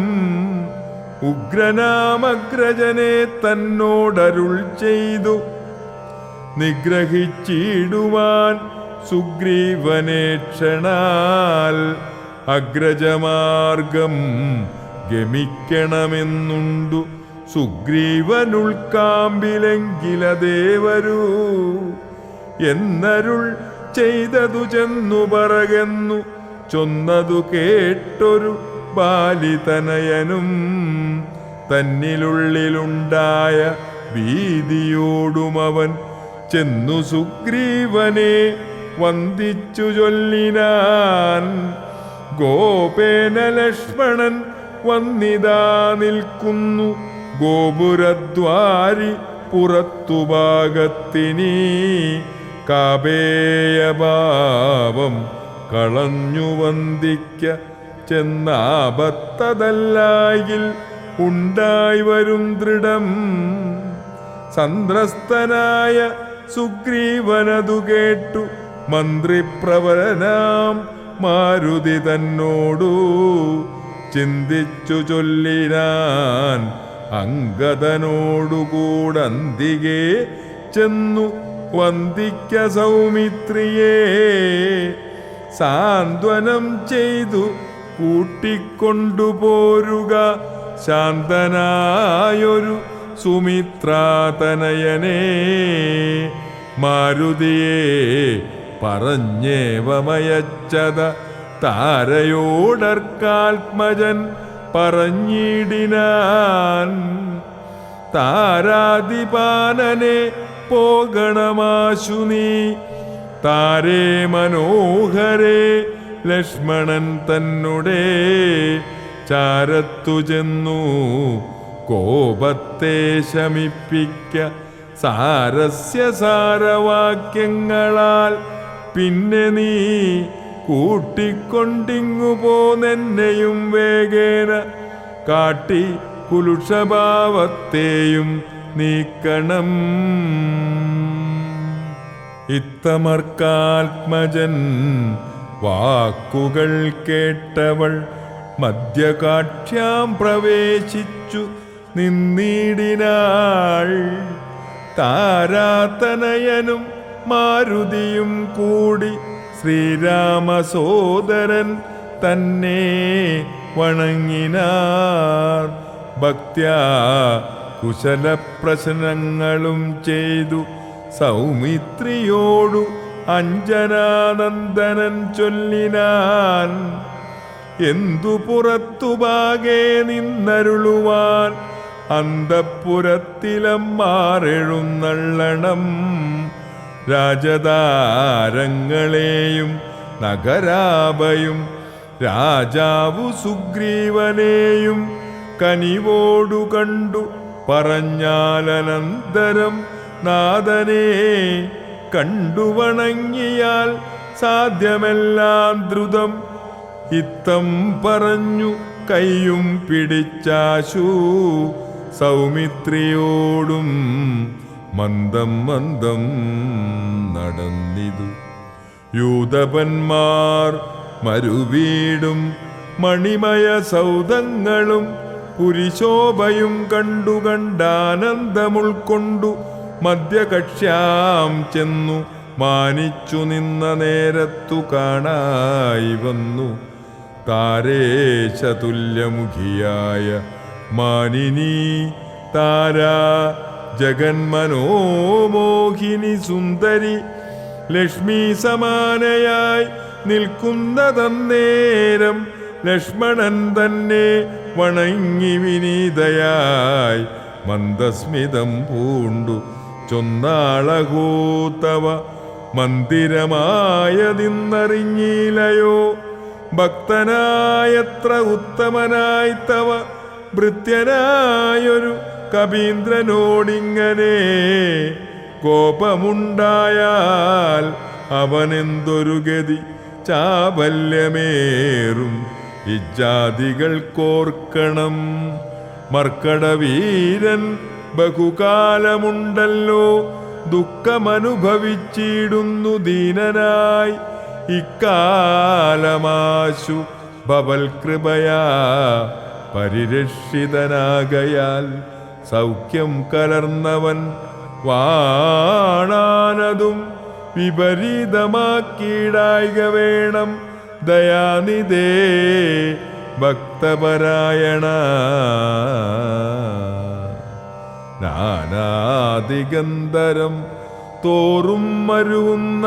ഉഗ്രനാമഗ്രജനെ തന്നോടരുൾ ചെയ്തു നിഗ്രഹിച്ചിടുവാൻ സുഗ്രീവനെ ക്ഷണാൽ അഗ്രജമാർഗം ഗമിക്കണമെന്നുണ്ടു സുഗ്രീവനുൾക്കാമ്പിലെങ്കിലതേവരൂ എന്നരുൾ ചെയ്തതു ചെന്നു പറകെന്നു ചൊന്നതു കേട്ടൊരു ബാലിതനയനും തന്നിലുള്ളിലുണ്ടായ ഭീതിയോടുമവൻ ചെന്നു സുഗ്രീവനെ വന്ദിച്ചു ചൊല്ലിനാൻ ഗോപേന ലക്ഷ്മണൻ വന്നിതാ നിൽക്കുന്നു ഗോപുരദ്വാരി പുറത്തുഭാഗത്തിനീ കാപേയഭാവം കളഞ്ഞു വന്ദിക്ക ചെന്നാപത്തതല്ലായിൽ ഉണ്ടായി വരും ദൃഢം സന്ത്രസ്തനായ സുഗ്രീവനതു കേട്ടു മന്ത്രിപ്രവരനാം മാരുതി തന്നോടു ചിന്തിച്ചു ചൊല്ലിനാൻ അംഗദനോടുകൂടന്തികെ ചെന്നു വന്ദിക്ക സൗമിത്രിയെ സാന്ത്വനം ചെയ്തു കൂട്ടിക്കൊണ്ടുപോരുക ശാന്തനായൊരു സുമിത്രാതനയനെ മാരുതിയെ പറഞ്ഞേവമയച്ചത താരയോടർക്കാത്മജൻ പറഞ്ഞിടിനാൻ താരാതിപാനനെ പോകണമാശു നീ താരേ മനോഹരേ ലക്ഷ്മണൻ തന്നുടെ ചാരത്തു ചെന്നു കോപത്തെ ശമിപ്പിക്ക സാരസ്യ സാരവാക്യങ്ങളാൽ പിന്നെ നീ കൂട്ടിക്കൊണ്ടിങ്ങു പോന്നെന്നെയും വേഗേന കാട്ടി കുലുഷഭാവത്തെയും നീക്കണം ഇത്തമർക്കാത്മജൻ വാക്കുകൾ കേട്ടവൾ മധ്യകാഠ്യാം പ്രവേശിച്ചു നിന്നിടിനാൾ താരാതനയനും മാരുതിയും കൂടി ശ്രീരാമസോദരൻ തന്നെ വണങ്ങിനാർ ഭക്ത്യാ കുശലപ്രശ്നങ്ങളും ചെയ്തു സൗമിത്രിയോടു അഞ്ജനാനന്ദനൻ ചൊല്ലിനാൻ എന്തു പുറത്തുപാകെ നിന്നരുളുവാൻ അന്തഃപുരത്തിലമ്മാറെഴുന്നള്ളണം രാജതാരങ്ങളെയും നഗരാഭയും രാജാവു സുഗ്രീവനെയും കനിവോടു കണ്ടു പറഞ്ഞാലനന്തരം നാഥനെ കണ്ടുവണങ്ങിയാൽ സാധ്യമെല്ലാം ദ്രുതം ഇത്തം പറഞ്ഞു കയ്യും പിടിച്ചാശു സൗമിത്രിയോടും മന്ദം മന്ദം നടന്നിതു യൂതപന്മാർ മരുവീടും മണിമയ സൗധങ്ങളും പുരിശോഭയും കണ്ടാനന്ദമുൾക്കൊണ്ടു മധ്യകക്ഷ്യാം ചെന്നു മാനിച്ചു നിന്ന നേരത്തു കാണായി വന്നു താരേശതുല്യമുഖിയായ മാനിനി താരാ ജഗന്മനോമോഹിനി സുന്ദരി ലക്ഷ്മി സമാനയായി നിൽക്കുന്നതന്നേരം ലക്ഷ്മണൻ തന്നെ വണങ്ങി വിനീതയായി മന്ദസ്മിതം പൂണ്ടു ചൊന്നാളകൂത്തവ മന്ദിരമായതിന്നറിഞ്ഞില്ലയോ ഭക്തനായത്ര ഉത്തമനായി തവ ഭൃത്യനായൊരു കവീന്ദ്രനോടിങ്ങനെ കോപമുണ്ടായാൽ അവനെന്തൊരു ഗതി ചാബല്യമേറും ഇജ്ജാതികൾ കോർക്കണം മർക്കടവീരൻ ബഹുകാലമുണ്ടല്ലോ ദുഃഖമനുഭവിച്ചിടുന്നു ദീനനായി ഇക്കാലമാശു ഭവൽ കൃപയാ പരിരക്ഷിതനാകയാൽ സൗഖ്യം കലർന്നവൻ വാണാനതും വിപരീതമാക്കിയിടായിക വേണം ദയാനിധേ ഭക്തപരായണ നാനാദിഗന്ധരം തോറും മരുവുന്ന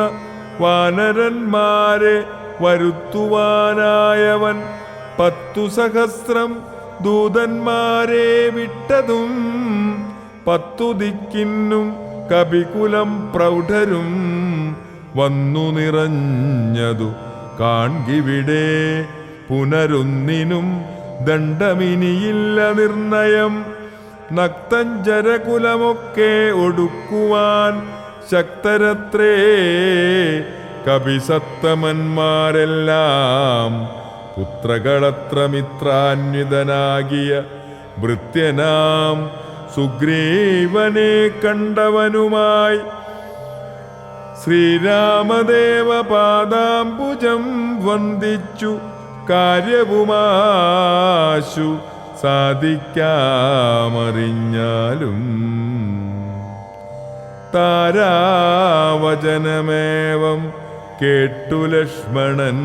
വാനരന്മാരെ വരുത്തുവാനായവൻ 10 സഹസ്രം ദൂതന്മാരെ വിട്ടതും 10 ദിക്കിന്നും കപികുലം പ്രൗഢരും വന്നു നിറഞ്ഞതു കാൺകിവിടെ പുനരൊന്നിനും ദണ്ഡമിനിയില്ല നിർണയം നക്തഞ്ചരകുലമൊക്കെ ഒടുക്കുവാൻ ശക്തരത്രേ കപിസത്തമന്മാരെല്ലാം പുത്രകളത്ര മിത്രാന്വിതനാകിയ ഭൃത്യനാം സുഗ്രീവനെ കണ്ടവനുമായി ശ്രീരാമദേവ പാദാംബുജം വന്ദിച്ചു കാര്യവുമാശു സാധിക്കാമറിഞ്ഞാലും താരാവചനമേവം കേട്ടു ലക്ഷ്മണൻ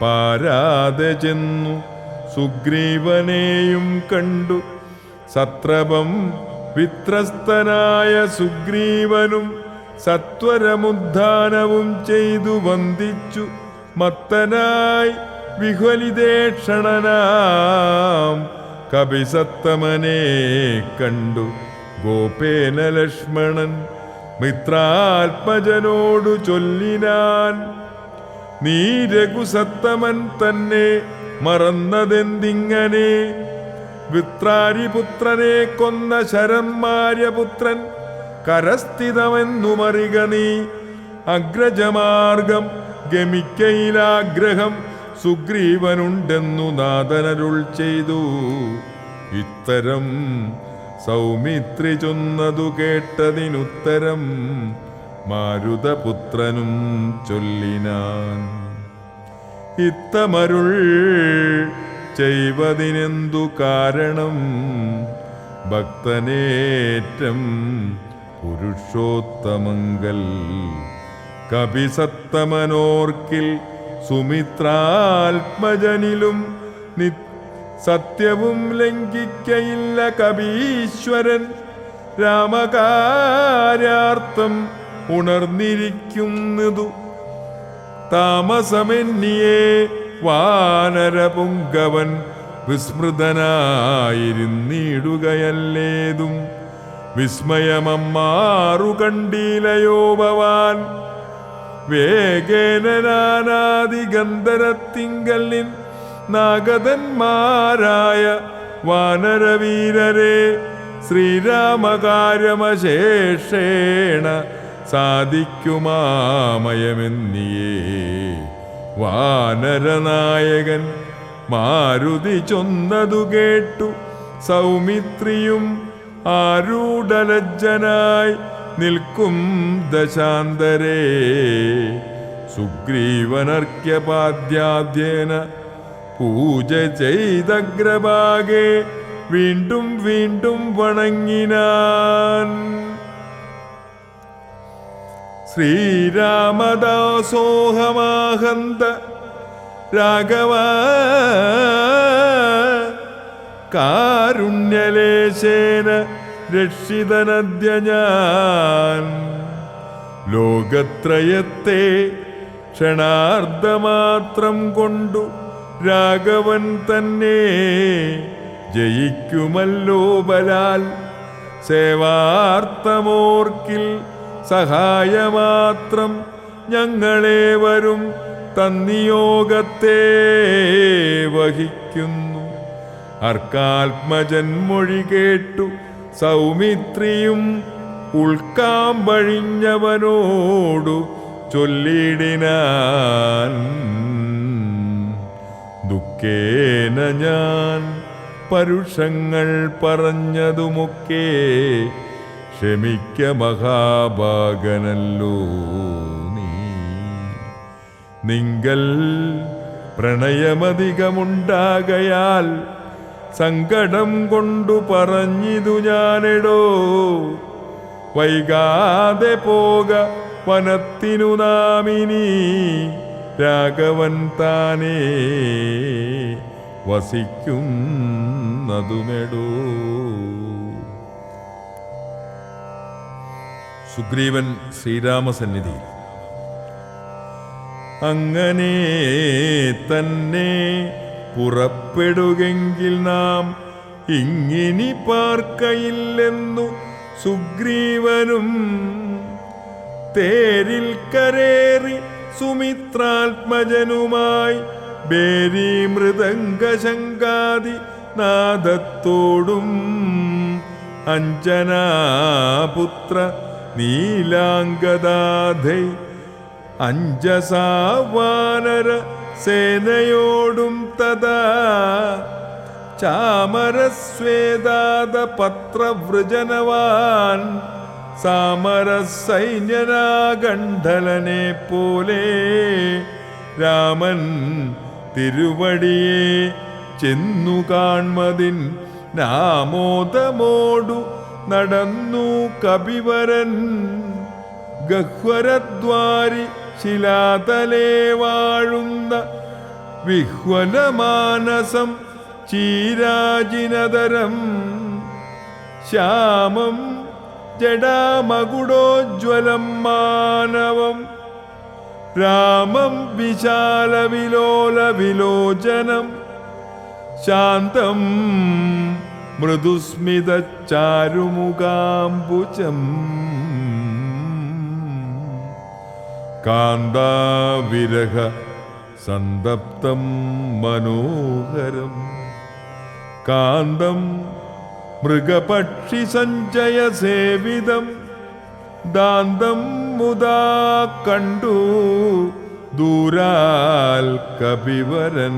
പാരാതെ ചെന്നു സുഗ്രീവനെയും കണ്ടു സത്രപം വിത്രസ്തനായ സുഗ്രീവനും സത്വരമുദ്ധാനവും ചെയ്തു വന്ദിച്ചു മത്തനായി വിഹ്വലിതേക്ഷണനാം കപിസത്തമനെ കണ്ടു ഗോപേന ലക്ഷ്മണൻ മിത്രാത്മജനോടു ചൊല്ലിനാൻ നീ രഘുസത്തമൻ തന്നെ മറന്നതെന്തിങ്ങനെ വൃത്രാരിപുത്രനെ കൊന്ന ശരന്മാര്യപുത്രൻ കരസ്ഥിതമെന്നുമറിക നീ അഗ്രജമാർഗം ഗമിക്കയിലാഗ്രഹം സുഗ്രീവനുണ്ടെന്നു നാഥനരുൾ ചെയ്തു ഇത്തരം സൗമിത്രി ചൊന്നതു കേട്ടതിനുത്തരം മാരുതപുത്രനും ചൊല്ലിനാൻ ഇത്തമരുൾ ചെയ്വതിനെന്തു കാരണം ഭക്തനേറ്റം പുരുഷോത്തമങ്കൽ കപിസത്തമനോർക്കിൽ സുമിത്രാത്മജനിലും സത്യവും ലംഘിക്കയില്ല കപീശ്വരൻ രാമകാര്യാർത്ഥം ഉണർന്നിരിക്കുന്നതു താമസമെന്നിയെ വാനരപുങ്കവൻ വിസ്മൃതനായിരുന്നിടുകയല്ലേതും വിസ്മയമമ്മാറു കണ്ടീലയോ ഭവാൻ വേഗേന നാനാദിഗന്ധരത്തിങ്കല്ലിൻ നാഗതന്മാരായ വാനരവീരരെ ശ്രീരാമകാര്യമശേഷേണ സാധിക്കുമാമയമെന്നിയേ വാനരനായകൻ മാരുതി ചൊന്നതു കേട്ടു സൗമിത്രിയും ആരൂഢലജ്ജനായി നിൽക്കും ദശാന്തരേ സുഗ്രീവനർക്യപാദ്യാദ്യേന പൂജ ചെയ്തഗ്രഭാഗേ വീണ്ടും വീണ്ടും വണങ്ങിനാൻ ശ്രീരാമദാസോഹമാഹന്ത രാഘവ കാരുണ്യലേശേന രക്ഷിതനദ്യ ഞാൻ. ലോകത്രയത്തെ ക്ഷണാർദ്ധമാത്രം കൊണ്ടു രാഘവൻ തന്നെ ജയിക്കുമല്ലോ ബലാൽ. സേവാർത്ഥമോർക്കിൽ സഹായമാത്രം ഞങ്ങളേവരും തന്നിയോഗത്തെ വഹിക്കുന്നു. അർക്കാത്മജൻ മൊഴി കേട്ടു സൗമിത്രിയും ഉൾക്കാമ്പഴിഞ്ഞവനോടു ചൊല്ലിടിനാൻ. ദുഃഖേന ഞാൻ പരുഷങ്ങൾ പറഞ്ഞതുമൊക്കെ ക്ഷമിക്ക മഹാഭാഗനല്ലോ നീ. നിങ്കൽ പ്രണയമധികമുണ്ടാകയാൽ സങ്കടം കൊണ്ടു പറഞ്ഞിതു ഞാനെടോ. വൈകാതെ പോക വനത്തിനു നാമിനി രാഘവൻ താനേ വസിക്കുന്നതുമെടോ. സുഗ്രീവൻ ശ്രീരാമസന്നിധിയിൽ അങ്ങനെ തന്നെ പുറപ്പെടുകെങ്കിൽ നാം ഇങ്ങിനി പാർക്കയില്ലെന്നു സുഗ്രീവനും തേരിൽ കരേറി സുമിത്രാത്മജനുമായി ബേരി മൃദംഗശങ്കാദി നാദത്തോടും അഞ്ജനാപുത്ര നീലാംഗദാധൈ അഞ്ജസാ വാനര സേനയോടും തഥാ ചാമരസ്വേദാദ പത്രവൃജനവാൻ സാമരസൈന്യനാഗണ്ഡലനെ പോലെ രാമൻ തിരുവടിയെ ചെന്നു കാൺമതിൻ നാമോദമോടു നടന്നു കപിവരൻ. ഗഹ്വരദ്വാരി ശിലാതലേ വാഴുന്ന വിഹ്വലമാനസം ചീരാജിനതരം ശ്യാമം ജടാമകുടോജ്വലം മാനവം രാമം വിശാലവിലോല വിലോചനം ശാന്തം മൃദുസ്മിത ചാരുമുഖാംബുജം കാന്താവിരഹ സന്തപ്തം മനോഹരം കാന്തം മൃഗപക്ഷി സഞ്ജയ സേവിതം ദാന്തം മുദാ കണ്ടു ദൂരാൽ കപിവരൻ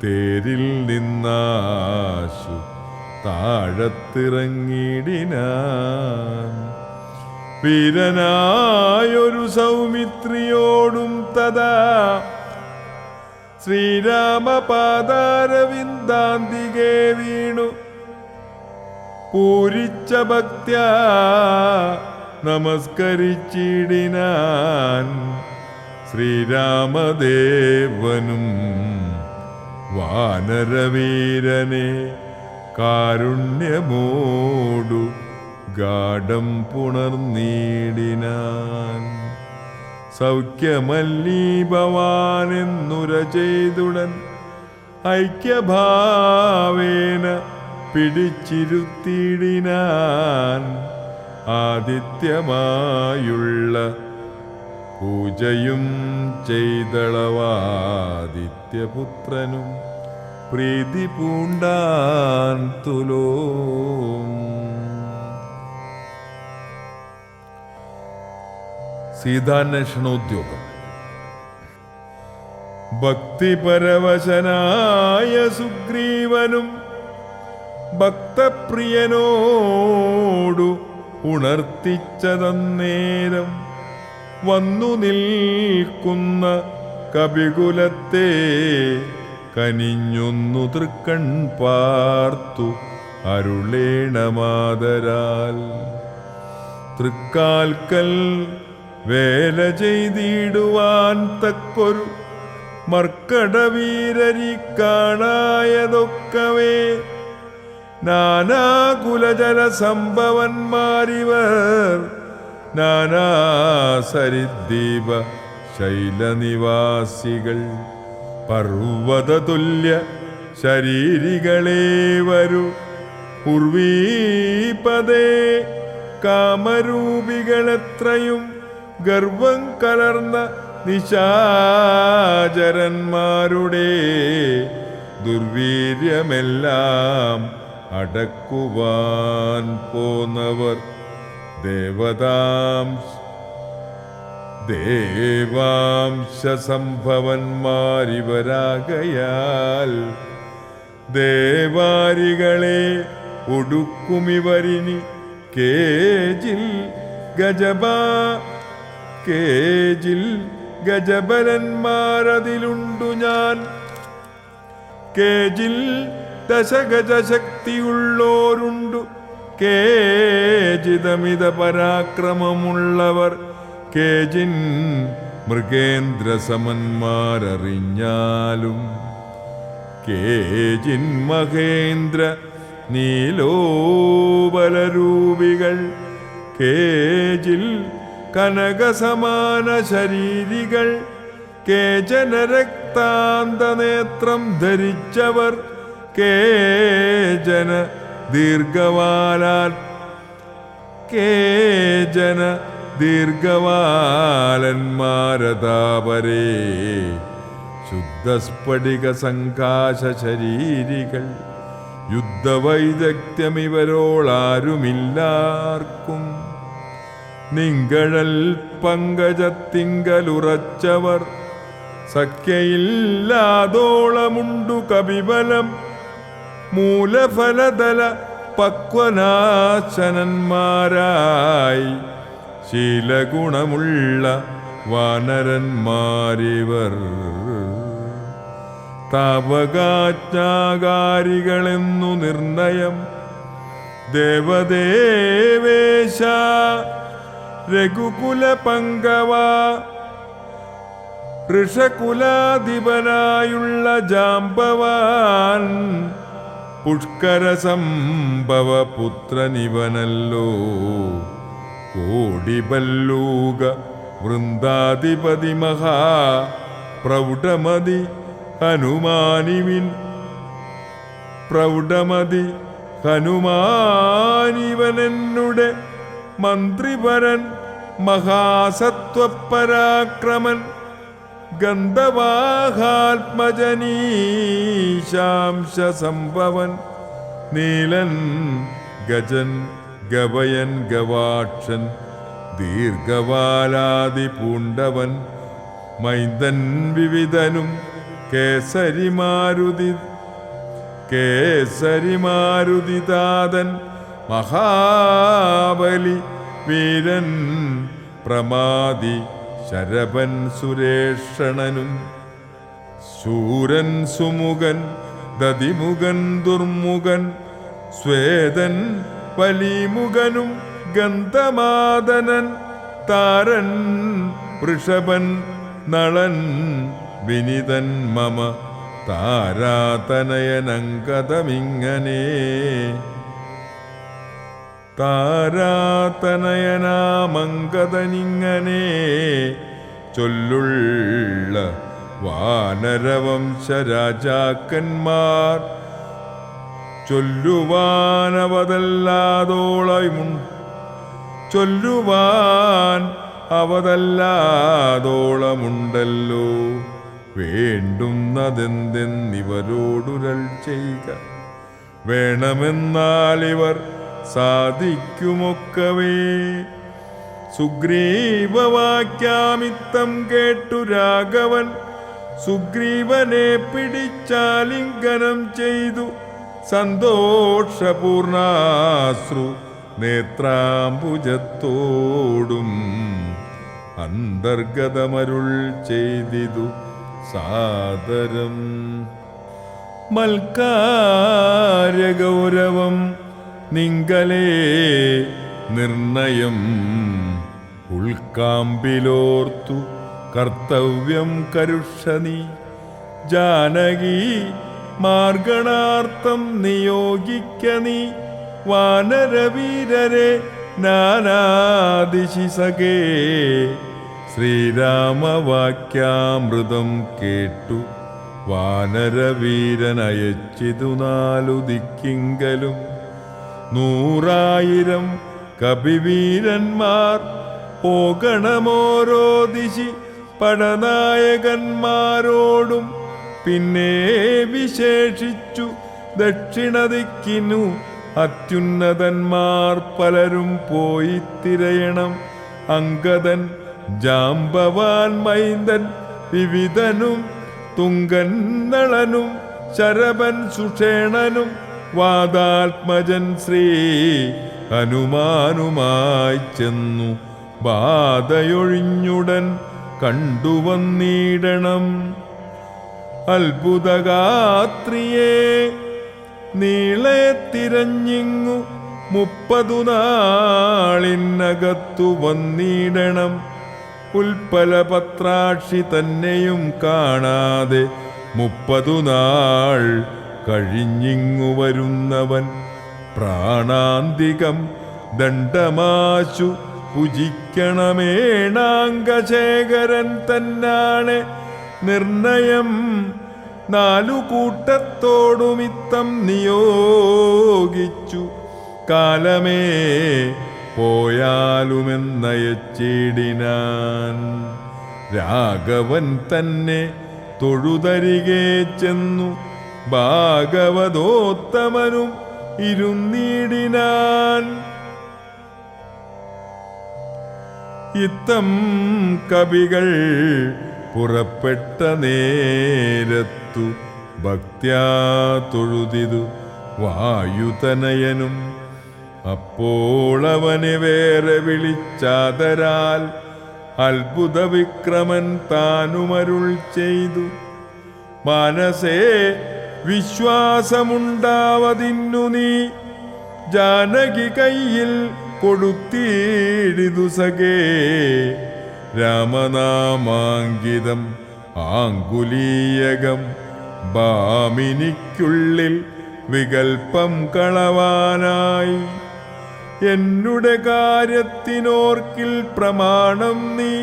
തേരിൽ നിന്നാശു താഴത്തിറങ്ങിടിനാൻ. വീരനായൊരു സൗമിത്രിയോടും തഥാ ശ്രീരാമപാദാരവിന്ദാന്തികേ വീണു പൂരിച്ച ഭക്ത്യാ നമസ്കരിച്ചിടിനാൻ. ശ്രീരാമദേവനും വാനരവീരനെ കാരുണ്യമോടു ഗാഢം പുണർന്നീടിനാൻ. സൗഖ്യമല്ലീഭവാനെന്നുര ചെയ്തുടൻ ഐക്യഭാവേന പിടിച്ചിരുത്തിയിടിനാൻ. ആദിത്യമായുള്ള പൂജയും ചെയ്തളവാദിത്യപുത്രനും പ്രീതി പൂണ്ടാൻ തുലോം. സീതാന്വേഷണോദ്യോഗം. ഭക്തിപരവശനായ സുഗ്രീവനും ഭക്തപ്രിയനോടു ഉണർത്തിച്ചതന്നേരം വന്നു നിൽക്കുന്ന കപികുലത്തെ കനിഞ്ഞൊന്നു തൃക്കൺ പാർത്തു അരുളേണമാദരാൽ. തൃക്കാൽക്കൽ വേല ചെയ്തിടുവാൻ തക്കൊരു മർക്കടവീരരി കാണായതൊക്കവേ നാനാകുലജല സംഭവന്മാരിവർ നാനാസരിദ്വീപ ശൈലനിവാസികൾ പർവ്വതതുല്യ ശരീരികളേ വരൂ ഉർവീപദേ കാമരൂപികളെത്രയും ഗർവം കലർന്ന നിശാചരന്മാരുടെ ദുർവീര്യമെല്ലാം അടക്കുവാൻ പോന്നവർ ദേവാംശ സംഭവന്മാരിവരാകയാൽ ദേവാരികളെ ഒടുക്കുമിവരിനി കേജിൽ ഗജബലന്മാരതിലുണ്ടു ഞാൻ കേജിൽ ദശഗജ ശക്തിയുള്ളോരുണ്ടു കേജിതമിത പരാക്രമമുള്ളവർ കേജിൻ മൃഗേന്ദ്ര സമന്മാരറിഞ്ഞാലും കേജിൻ മഹേന്ദ്ര നീലോബലരൂപികൾ കേജിൽ കനകസമാന ശരീരികൾ കേജന രക്താന്തനേത്രം ധരിച്ചവർ കേജന ദീർഘവാലന്മാരതാപരേ ശുദ്ധസ്ഫടിക സംകാശ ശരീരികൾ യുദ്ധവൈദഗ്ധ്യമിവരോളാരുമില്ലാർക്കും നിങ്കഴൽ പങ്കജത്തിങ്കലുറച്ചവർ സഖ്യയില്ലാതോളമുണ്ടു കപിബലം മൂലഫലതല പക്വനാശനന്മാരായി ശീലഗുണമുള്ള വാനരന്മാരിവർ താപകാജ്ഞാകാരികളെന്നു നിർണയം ദേവദേവേശ രഘുകുല പങ്കവ ഋഷകുലാധിപനായുള്ള ജാമ്പവാൻ പുഷ്കര സംഭവ പുത്രനിവനല്ലോ കോടിബല്ലൂക വൃന്ദാധിപതി മഹാ പ്രൗഢമതി ഹനുമാനിവനെന്നുടെ മന്ത്രിപരൻ മഹാസത്വപരാക്രമൻ ഗന്ധവാഹാത്മജനീശാംശ സംഭവൻ നീലൻ ഗജൻ ഗവയൻ ഗവാക്ഷൻ ദീർഘവാലാദി പൂണ്ടവൻ മൈന്ദൻ വിവിധനും കേസരിമാരുതിതാതൻ മഹാബലി വീരൻ പ്രമാദി ശരഭൻ സുരേഷണനും ശൂരൻ സുമുഖൻ ദതിമുഖൻ ദുർമുഖൻ സ്വേദൻ വലിമുഖനും ഗന്ധമാദനൻ താരൻ വൃഷഭൻ നളൻ വിനിതൻ മമ താരാതനയനങ്കതമിങ്ങനെ താരാതനയനാമങ്കതനിങ്ങനെ ചൊല്ലുള്ള വാനരവംശരാജാക്കന്മാർ ചൊല്ലുവാൻ അവതല്ലാതോളമുണ്ടല്ലോ വേണ്ടുന്നതെന്തെന്നിവരോടുരൽ ചെയ്യുക വേണമെന്നാലിവർ സാധിക്കുമൊക്കവേ സുഗ്രീവവാക്യാമിത്തം കേട്ടു രാഘവൻ സുഗ്രീവനെ പിടിച്ചാലിംഗനം ചെയ്തു സന്തോഷപൂർണാശ്രു നേത്രാംബുജത്തോടും അന്തർഗതമരുൾ ചെയ്തിതു സാദരം. മൽക്കാര്യഗൗരവം നിങ്കലേ നിർണയം ഉൾക്കാമ്പിലോർത്തു കർത്തവ്യം കരുഷ നീ ജാനകി മാർഗണാർത്ഥം നിയോഗിക്ക നീ വാനരവീരരെ നാനാദിശി സഖേ. ശ്രീരാമവാക്യാമൃതം കേട്ടു വാനരവീരനയച്ചിതു 4 ദിക്കിങ്കലും. 100,000 കപിവീരന്മാർ പോകണമോരോ ദിശി പടനായകന്മാരോടും. പിന്നെ വിശേഷിച്ചു ദക്ഷിണദിക്കിനു അത്യുന്നതന്മാർ പലരും പോയി തിരയണം. അങ്കദൻ, ജാംബവാൻ, മൈന്ദൻ, വിവിധനും, തുങ്കൻ, നളനും, ശരഭൻ, സുഷേണനും, വാദാത്മജൻ ശ്രീ ഹനുമാനുമായി ചെന്നു ബാധയൊഴിഞ്ഞുടൻ കണ്ടുവന്നിടണം. അത്ഭുതഗാത്രിയെ നീളെ തിരഞ്ഞിങ്ങു 30 നാളിനകത്തു വന്നിടണം. ഉൽപ്പലപത്രാക്ഷി തന്നെയും കാണാതെ 30 നാൾ കഴിഞ്ഞിങ്ങു വരുന്നവൻ പ്രാണാന്തികം ദണ്ഡമാശു പൂജിക്കണമേണാംഗശേഖരൻ തന്നാണ് നിർണയം. 4 കൂട്ടത്തോടുമിത്തം നിയോഗിച്ചു കാലമേ പോയാലുമെന്നയച്ചിടിനാൻ. രാഘവൻ തന്നെ തൊഴുതരികെ ചെന്നു ഭാഗവതോത്തമനും ഇരുന്നിടിനാൻ. ഇത്തം കവികൾ പുറപ്പെട്ട നേരത്തു ഭക്ത്യാ തൊഴുതിതു വായുതനയനും. അപ്പോൾ അവനെ വേറെ വിളിച്ചാദരാൽ അത്ഭുത വിക്രമൻ താനുമരുൾ ചെയ്തു. മനസേ വിശ്വാസമുണ്ടാവതിന്നു നീ ജാനകി കയ്യിൽ കൊടുത്തിടിതു സഖേ. രാമനാമാങ്കിതം ആങ്കുലീയകം ഭാമിനിക്കുള്ളിൽ വികൽപ്പം കളവാനായി. എന്നുടെ കാര്യത്തിനോർക്കിൽ പ്രമാണം നീ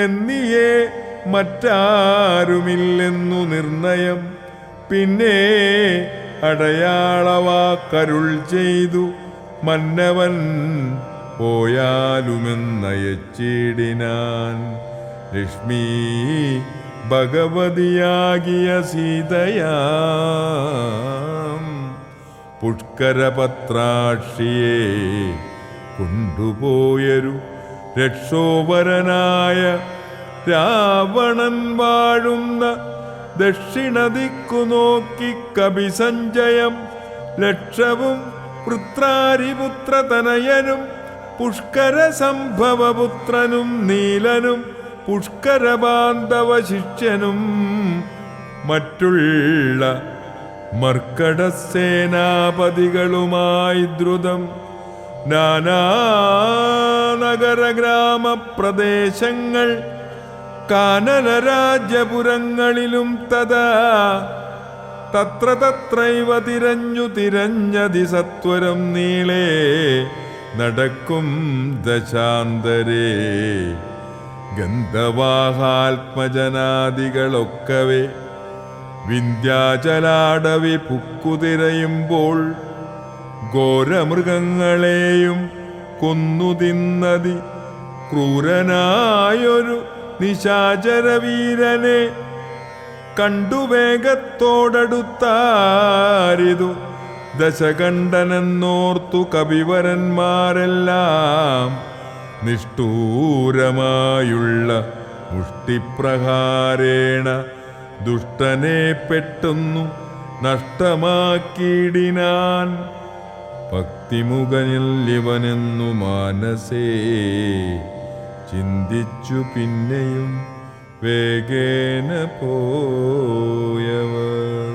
എന്നിയെ മറ്റാരുമില്ലെന്നു നിർണയം. പിന്നെ അടയാളവാക്കരുൾ ചെയ്തു മന്നവൻ പോയാലുമെന്നയച്ചിടിനാൻ. ലക്ഷ്മി ഭഗവതിയാകിയ സീതയാം പുഷ്കരപത്രാക്ഷിയെ കൊണ്ടുപോയൊരു രക്ഷോവരനായ രാവണൻ വാഴുന്ന ദക്ഷിണദിക്കു നോക്കി കപിസഞ്ജയം ലക്ഷവും വൃത്രാരിപുത്രതനയനും പുഷ്കര സംഭവപുത്രനും നീലനും പുഷ്കരബാന്ധവ ശിഷ്യനും മറ്റുള്ള മർക്കടസേനാപതികളുമായി ദ്രുതം നാനാനഗര ഗ്രാമപ്രദേശങ്ങൾ കാനനരാജ്യപുരങ്ങളിലും തഥാ തത്ര തത്രൈവ തിരഞ്ഞതി സത്വരം നീളേ നടക്കും ദശാന്തരേ. ഗന്ധവാഹാത്മജനാദികളൊക്കവേ വിന്ധ്യാചലാടവി പുക്കുതിരയുമ്പോൾ ഘോരമൃഗങ്ങളെയും കൊന്നുതിന്നതി ക്രൂരനായൊരു നിശാചരവീരനെ കണ്ടു വേഗത്തോടടുത്താരിതു ദശകണ്ഠനെന്നോർത്തു കവിവരന്മാരെല്ലാം. നിഷ്ഠൂരമായുള്ള മുഷ്ടിപ്രഹാരേണ ദുഷ്ടനെ പെട്ടെന്നു നഷ്ടമാക്കിയിടിനാൻ. ഭക്തിമുഖനിൽ ഇവനെന്നു മാനസേ ചിന്തിച്ചു പിന്നെയും വേഗേന പോയവർ.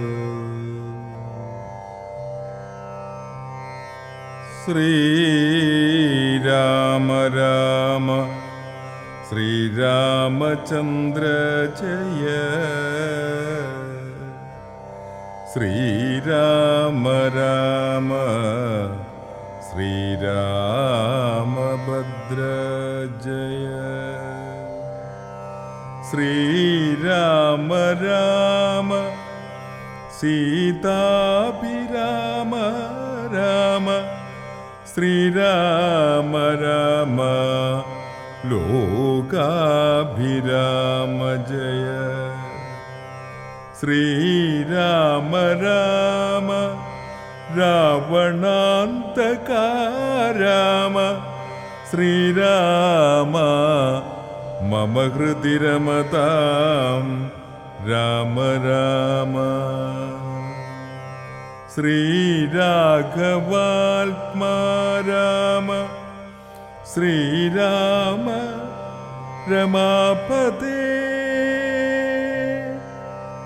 ശ്രീരാമ രാമ ശ്രീരാമചന്ദ്ര ജയ. ശ്രീരാമ രാമ ശ്രീരാമഭദ്ര ജയ. ശ്രീരാമ രാമ സീതാഭിരാമ രാമ ശ്രീരാമ രാമ ലോകാഭിരാമ ജയ. ശ്രീരാമ രാമ രാവണാന്തക രാമ ശ്രീരാമ മമ ഹൃദി രമതാം രാമ രാമ. ശ്രീരാഘവാത്മാ രാമ ശ്രീരാമ രമാപതേ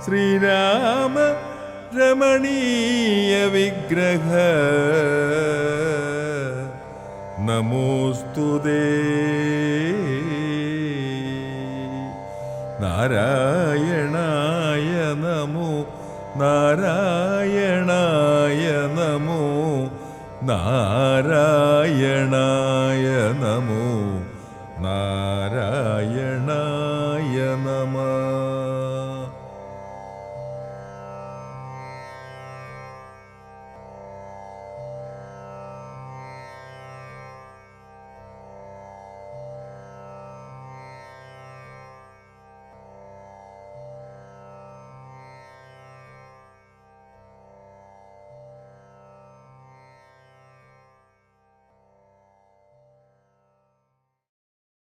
ശ്രീരാമ രമണീയ വിഗ്രഹ നമോസ്തുതേ. നാരായണായ നമോ നാരായണായ നമോ നാരായണായ നമോ നാരായണായ